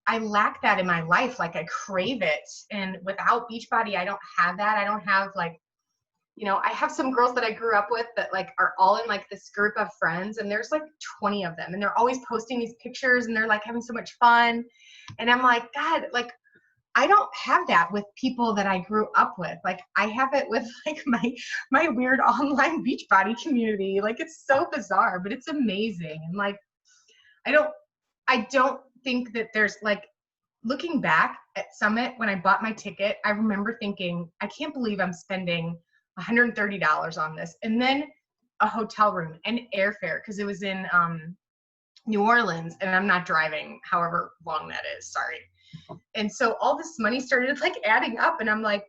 I lack that in my life. Like, I crave it. And without Beachbody, I don't have that. I don't have like, I have some girls that I grew up with that like are all in like this group of friends, and there's like 20 of them, and they're always posting these pictures, and they're like having so much fun. And I'm like, God, like, I don't have that with people that I grew up with. Like, I have it with like my weird online Beachbody community. Like, it's so bizarre, but it's amazing. And like, I don't think that there's like, looking back at Summit, when I bought my ticket, I remember thinking, I can't believe I'm spending $130 on this. And then a hotel room and airfare, because it was in New Orleans, and I'm not driving however long that is, sorry. And so all this money started like adding up, and I'm like,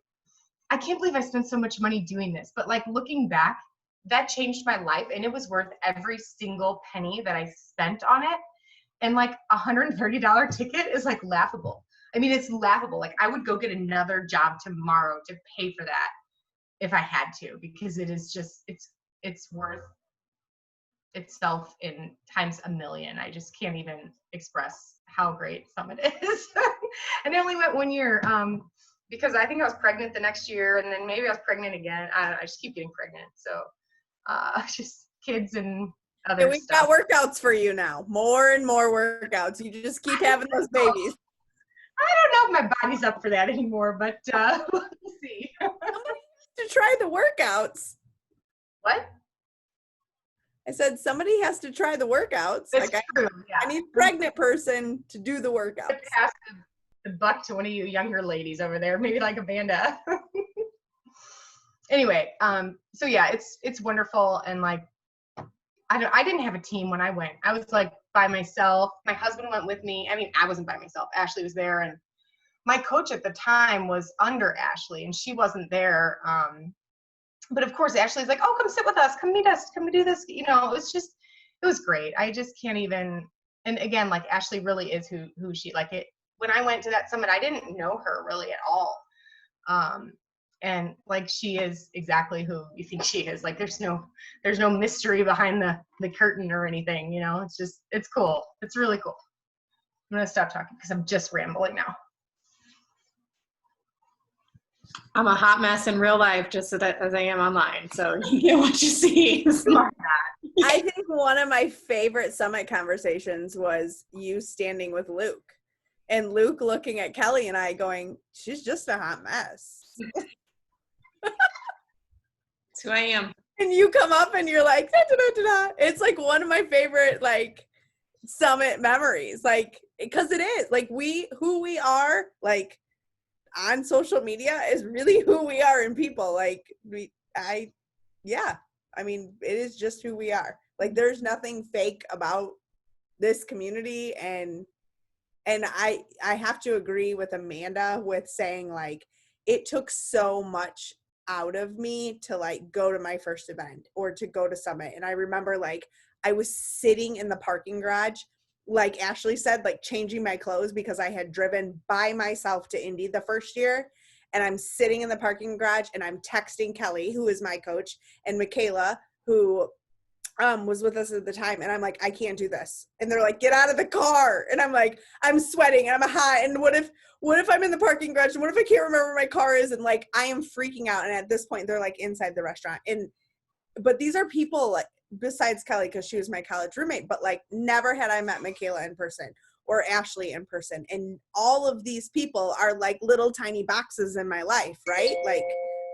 I can't believe I spent so much money doing this. But like, looking back, that changed my life, and it was worth every single penny that I spent on it. And like, $130 ticket is like laughable. I mean, it's laughable. Like, I would go get another job tomorrow to pay for that if I had to, because it is just, it's worth itself in times a million. I just can't even express how great Summit is. And I only went 1 year because I think I was pregnant the next year, and then maybe I was pregnant again. I just keep getting pregnant. So just kids and other And we've stuff. got workouts for you now. More and more workouts. You just keep having those babies. I don't know if my body's up for that anymore, but we'll see. To try the workouts. What? I said somebody has to try the workouts. That's Like, true. Yeah. I need a pregnant person to do the workouts. Pass the buck to one of you younger ladies over there, maybe like Amanda. Anyway, so yeah, it's wonderful, and like, I didn't have a team when I went. I was like by myself. My husband went with me. I mean, I wasn't by myself. Ashley was there, and my coach at the time was under Ashley, and she wasn't there. But of course, Ashley's like, "Oh, come sit with us. Come meet us. Come do this." You know, it was great. I just can't even. And again, like Ashley really is who she like it. When I went to that summit, I didn't know her really at all. And like she is exactly who you think she is. Like there's no mystery behind the curtain or anything, you know. It's cool. It's really cool. I'm gonna stop talking because I'm just rambling now. I'm a hot mess in real life, just as I am online. So you get what you see. Smart. I think one of my favorite summit conversations was you standing with Luke, and Luke looking at Kelly and I going, "She's just a hot mess." That's who I am. And you come up and you're like, da, da, da, da. It's like one of my favorite like summit memories, like because it is like who we are like on social media is really who we are in people. Like I mean, it is just who we are. Like there's nothing fake about this community, and I have to agree with Amanda with saying like it took so much out of me to like go to my first event or to go to Summit. And I remember like I was sitting in the parking garage, like Ashley said, like changing my clothes because I had driven by myself to Indy the first year. And I'm sitting in the parking garage and I'm texting Kelly, who is my coach, and Michaela, who was with us at the time. And I'm like, I can't do this. And they're like, get out of the car. And I'm like, I'm sweating and I'm hot. And what if I'm in the parking garage? And what if I can't remember where my car is? And like, I am freaking out. And at this point, they're like inside the restaurant. But these are people like, besides Kelly, because she was my college roommate, but like never had I met Michaela in person or Ashley in person. And all of these people are like little tiny boxes in my life, right? Like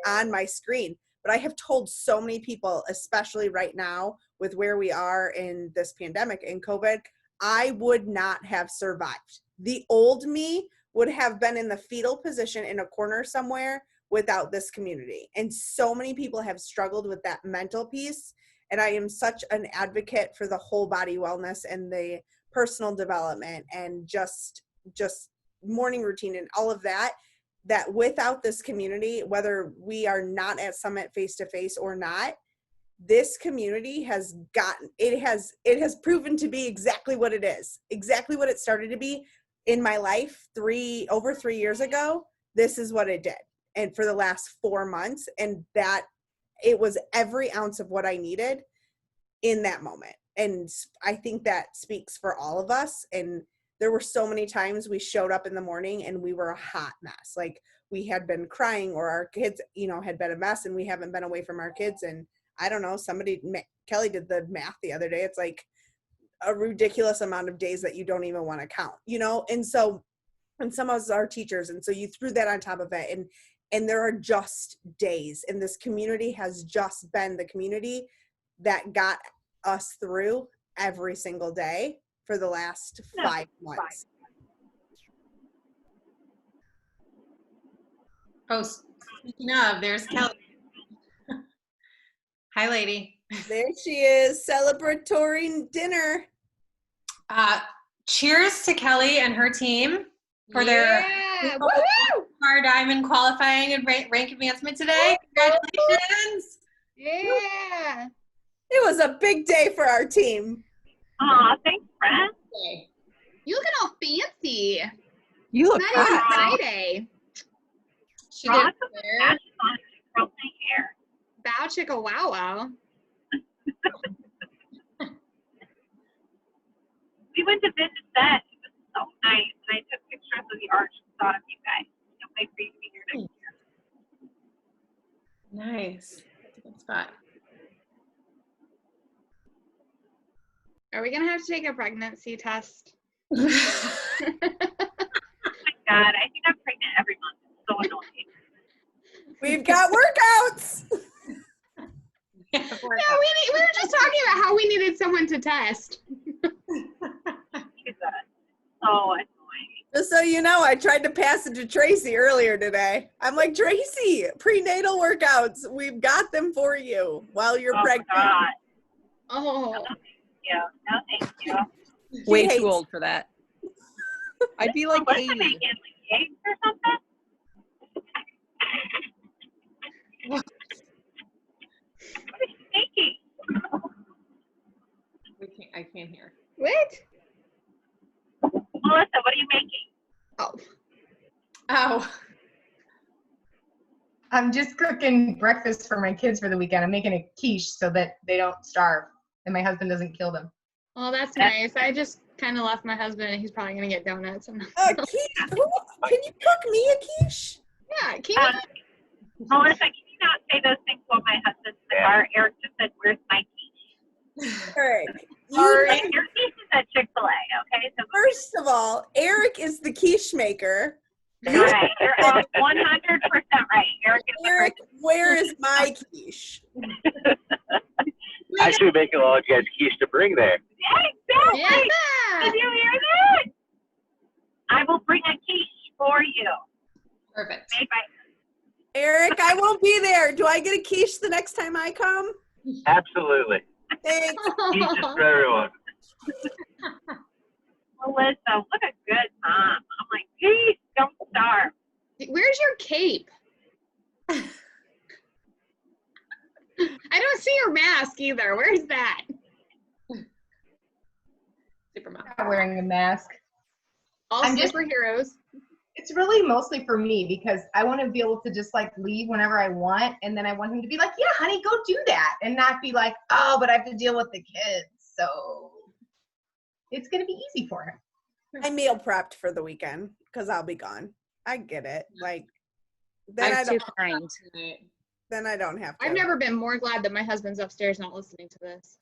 on my screen. But I have told so many people, especially right now with where we are in this pandemic and COVID, I would not have survived. The old me would have been in the fetal position in a corner somewhere without this community. And so many people have struggled with that mental piece. And I am such an advocate for the whole body wellness and the personal development and just morning routine and all of that, that without this community, whether we are not at Summit face-to-face or not, this community has proven to be exactly what it is, exactly what it started to be in my life over 3 years ago. This is what it did. And for the last 4 months, and that it was every ounce of what I needed in that moment. And I think that speaks for all of us. And there were so many times we showed up in the morning and we were a hot mess. Like we had been crying, or our kids, had been a mess, and we haven't been away from our kids. And I don't know, Kelly did the math the other day. It's like a ridiculous amount of days that you don't even want to count, And so, and some of us are teachers. And so you threw that on top of it. And there are just days, and this community has just been the community that got us through every single day for the last 5 months. Oh, speaking of, there's Kelly. Hi, lady. There she is, celebratory dinner. Cheers to Kelly and her team for their diamond qualifying and rank advancement today. Congratulations. Yeah. It was a big day for our team. Aw, thanks, Brett. You looking all fancy. You look Not even hot. Friday. She did Awesome. her hair. Ashes on curl my hair. Bow chicka wow wow. We went to visit that. It was so nice. And I took pictures of the arch and thought of you guys. Can't wait for you to be here next year. Nice. That's a good spot. Are we gonna have to take a pregnancy test? Oh my God, I think I'm pregnant every month. It's so annoying. We've got workouts. Yeah, we were just talking about how we needed someone to test. She's so annoying. Just so you know, I tried to pass it to Tracy earlier today. I'm like, Tracy, prenatal workouts, we've got them for you while you're Oh my pregnant. God. Oh. Yeah, no, thank you. Way hates- too old for that. I'd be like What's 80. the making? Like eggs or something? What are you making? I can't hear. What? Melissa, what are you making? Oh. Oh. I'm just cooking breakfast for my kids for the weekend. I'm making a quiche so that they don't starve and my husband doesn't kill them. Oh, that's nice. I just kind of left my husband, and he's probably gonna get donuts. And A quiche? Can you cook me a quiche? yeah, can Melissa, can you not say those things while my husband's in the car? Eric just said, "Where's my quiche?" Eric, Sorry. Your quiche is at Chick-fil-A, okay? So first of all, Eric is the quiche maker. right, you're 100% right. Eric is the Eric, where is my quiche? I should be making all you guys quiche to bring there. Exactly. Yeah. Did you hear that? I will bring a quiche for you. Perfect. Made by Eric, I won't be there. Do I get a quiche the next time I come? Absolutely. Thanks. Quiche is for everyone. Melissa. What a good mom. I'm like, please don't starve. Where's your cape? I don't see your mask either. Where's that? Supermom. I'm not wearing a mask. All I'm just- superheroes. It's really mostly for me because I want to be able to just like leave whenever I want. And then I want him to be like, yeah, honey, go do that. And not be like, oh, but I have to deal with the kids. So it's going to be easy for him. I meal prepped for the weekend because I'll be gone. I get it. Like, then I I'm too don't. kind. Then I don't have to. I've never been more glad that my husband's upstairs not listening to this.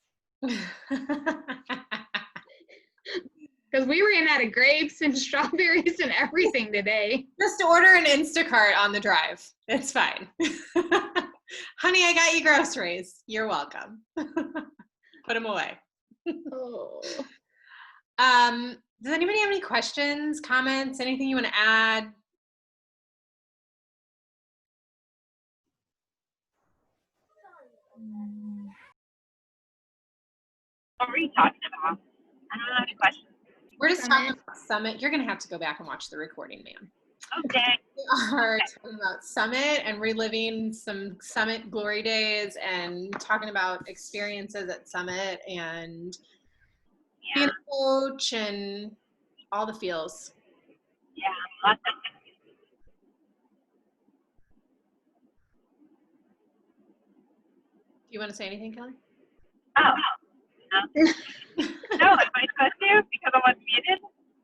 Because we ran out of grapes and strawberries and everything today. Just order an Instacart on the drive. It's fine. Honey, I got you groceries. You're welcome. Put them away. Oh. Does anybody have any questions, comments, anything you want to add? What were you talking about? I don't have any questions. We're just Summit. talking about Summit. You're going to have to go back and watch the recording, ma'am. Okay. We are talking about Summit and reliving some Summit glory days and talking about experiences at Summit and being Yeah. a coach and all the feels. Yeah. Lots of Do you want to say anything, Kelly? Oh. No. No, am I supposed to? Because I was muted?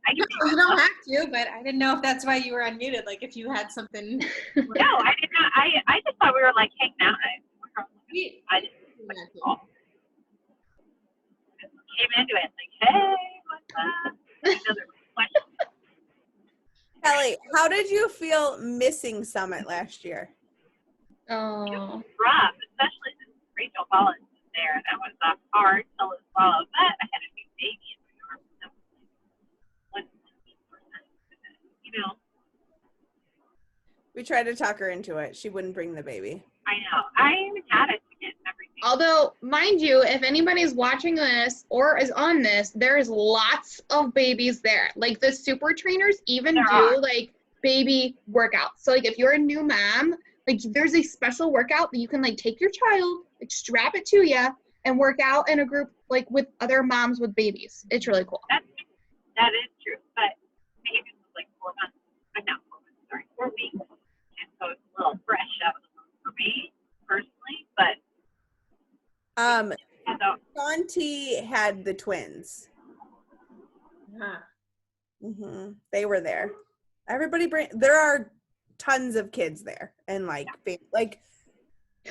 I can You don't have to, but I didn't know if that's why you were unmuted. Like if you had something. No, I did not. I just thought we were like hanging out. I just came into it like, hey, what's up? Another question. Kelly, how did you feel missing Summit last year? Oh. Rough, especially since Rachel Collins was there. That was a hard pill to swallow. But I had a new baby in my arms. So you know, We tried to talk her into it. She wouldn't bring the baby. I know. I even had a ticket and everything. Although, mind you, if anybody's watching this or is on this, there is lots of babies there. Like the super trainers even There do are. like baby workouts. So like if you're a new mom, like there's a special workout that you can like take your child, like strap it to you and work out in a group like with other moms with babies. It's really cool. That is true. But maybe it was like 4 months. I'm not 4 months, sorry, 4 weeks. And so it's a little fresh out of the month for me personally. But you know, Shanti had the twins. Yeah. They were there. Everybody there are tons of kids there and like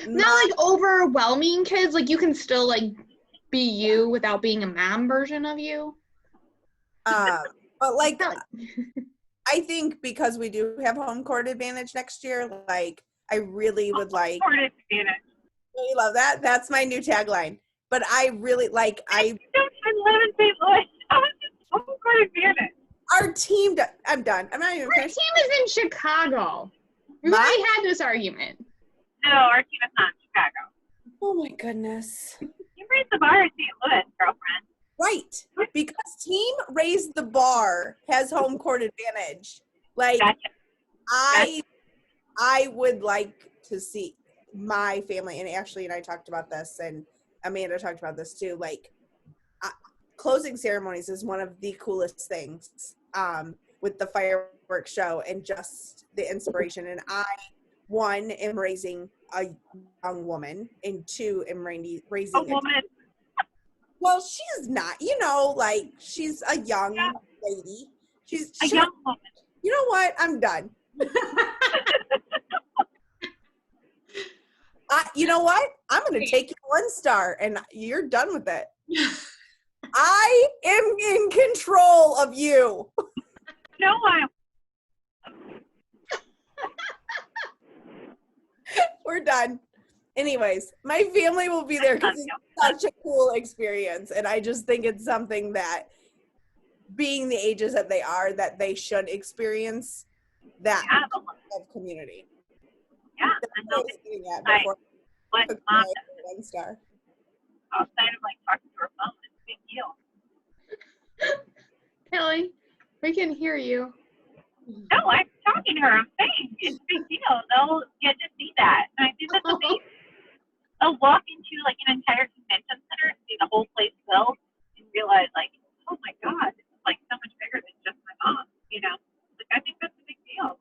Not like overwhelming kids, like you can still like be you without being a mom version of you. but like Not I think because we do have home court advantage next year, like I really would like court advantage. really love that. That's my new tagline. But I really like I don't even live in St. Louis. I was just home court advantage. our team. I'm done. I'm not even Our team finished. is in Chicago. We've My- already had this argument. No, our team is not in Chicago. Oh my goodness. You were raised the bar at St. Louis, girlfriend. Right. Because Team Raise the Bar has home court advantage. Like, Gotcha. I would like to see my family, and Ashley and I talked about this, and Amanda talked about this too. Like, closing ceremonies is one of the coolest things with the fireworks show and just the inspiration. And I, one, am raising a young woman, and two, am raising A woman. well, she's not, like, she's a young lady. She's A young woman. You know what? I'm done. You know what? I'm going to take you 1 star, and you're done with it. I am in control of you. No, We're done. Anyways, my family will be there because it's such a cool experience, and I just think it's something that, being the ages that they are, that they should experience that of community. Yeah. What mom does 1 star. outside of like talking to her phone, it's a big deal. Kelly, we can hear you. No, I'm talking to her. I'm saying it's a big deal. They'll get to see that. And I think that's amazing. They'll walk into like an entire convention center and see the whole place filled and realize like, oh my God, this is like so much bigger than just my mom, Like I think that's a big deal.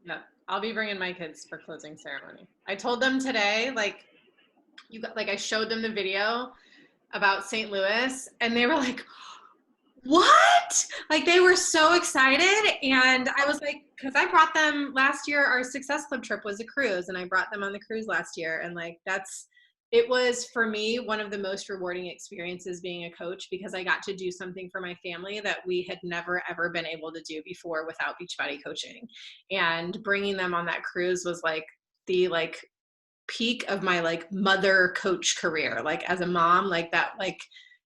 Yeah, I'll be bringing my kids for closing ceremony. I told them today, I showed them the video about St. Louis, and they were like, what? Like, they were so excited. And I was like, because I brought them last year, our Success Club trip was a cruise, and I brought them on the cruise last year. And like, it was for me one of the most rewarding experiences being a coach, because I got to do something for my family that we had never ever been able to do before without Beachbody coaching. And bringing them on that cruise was like the peak of my mother coach career. Like, as a mom,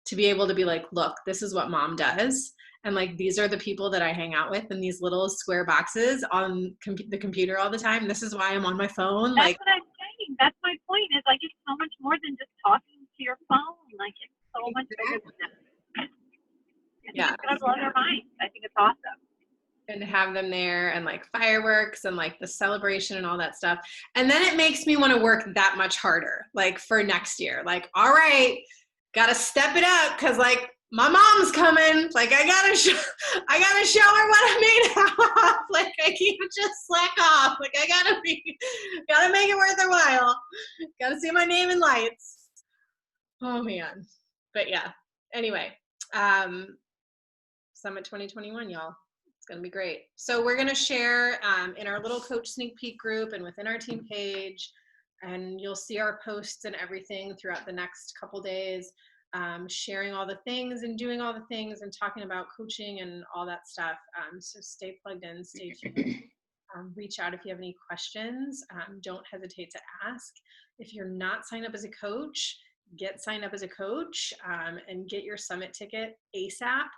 to be able to be like, look, this is what mom does. And these are the people that I hang out with in these little square boxes on the computer all the time. This is why I'm on my phone. That's what I'm saying. That's my point. Is it's so much more than just talking to your phone. It's so much bigger than that. Yeah. It's gonna blow their minds. I think it's awesome. And have them there, and fireworks and the celebration and all that stuff. And then it makes me want to work that much harder, for next year. All right, gotta step it up, because my mom's coming. I gotta show her what I'm made of. I can't just slack off. I gotta make it worth their while. Gotta see my name in lights. Oh man. But yeah. Anyway, Summit 2021, y'all. It's gonna be great. So we're gonna share in our little coach sneak peek group and within our team page, and you'll see our posts and everything throughout the next couple days. Sharing all the things and doing all the things and talking about coaching and all that stuff. So stay plugged in, stay tuned. Reach out if you have any questions. Don't hesitate to ask. If you're not signed up as a coach, get signed up as a coach and get your summit ticket ASAP.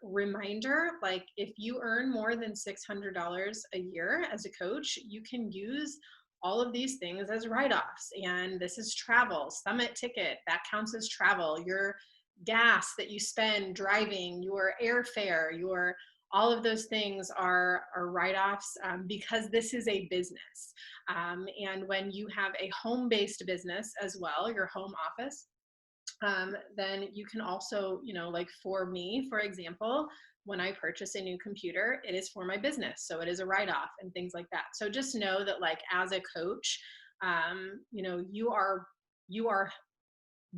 Reminder, if you earn more than $600 a year as a coach, you can use all of these things as write-offs. And this is travel, summit ticket, that counts as travel. Your gas that you spend driving, your airfare, all of those things are write-offs because this is a business. And when you have a home-based business as well, your home office, then you can also, for me, for example, when I purchase a new computer, it is for my business. So it is a write-off and things like that. So just know that as a coach, you are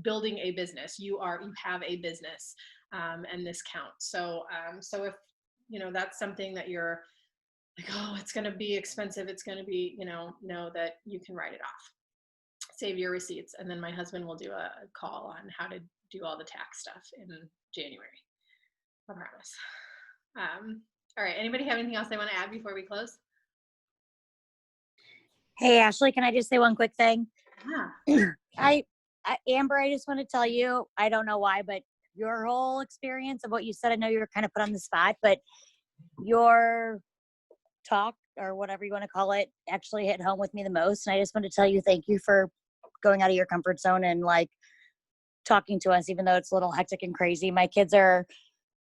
building a business. You have a business and this counts. So if, that's something that you're oh, it's going to be expensive. It's going to be, know that you can write it off. Save your receipts. And then my husband will do a call on how to do all the tax stuff in January. I promise. All right. Anybody have anything else they want to add before we close? Hey, Ashley, can I just say one quick thing? Yeah. Amber, I just want to tell you, I don't know why, but your whole experience of what you said, I know you were kind of put on the spot, but your talk or whatever you want to call it actually hit home with me the most. And I just want to tell you, thank you for going out of your comfort zone and like talking to us, even though it's a little hectic and crazy. My kids are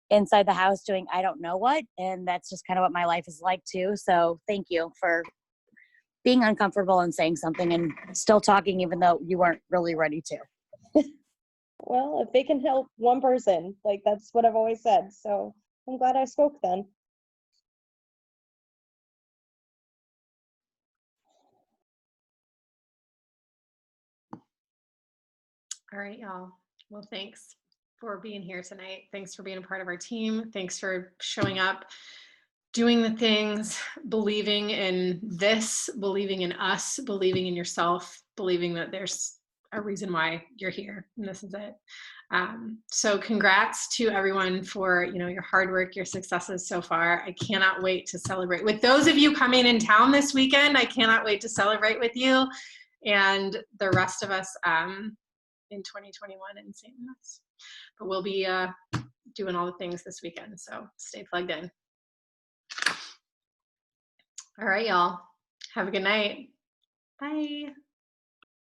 inside the house doing I don't know what, and that's just kind of what my life is like too. So thank you for being uncomfortable and saying something and still talking even though you weren't really ready to. Well, if they can help one person, like that's what I've always said. So I'm glad I spoke then. All right, y'all. Well, thanks for being here tonight. Thanks for being a part of our team. Thanks for showing up, doing the things, believing in this, believing in us, believing in yourself, believing that there's a reason why you're here, and this is it. So congrats to everyone for, you know, your hard work, your successes so far. I cannot wait to celebrate with those of you coming in town this weekend. I cannot wait to celebrate with you and the rest of us in 2021 in St. Louis. But we'll be doing all the things this weekend, so stay plugged in. All right, y'all. Have a good night. Bye.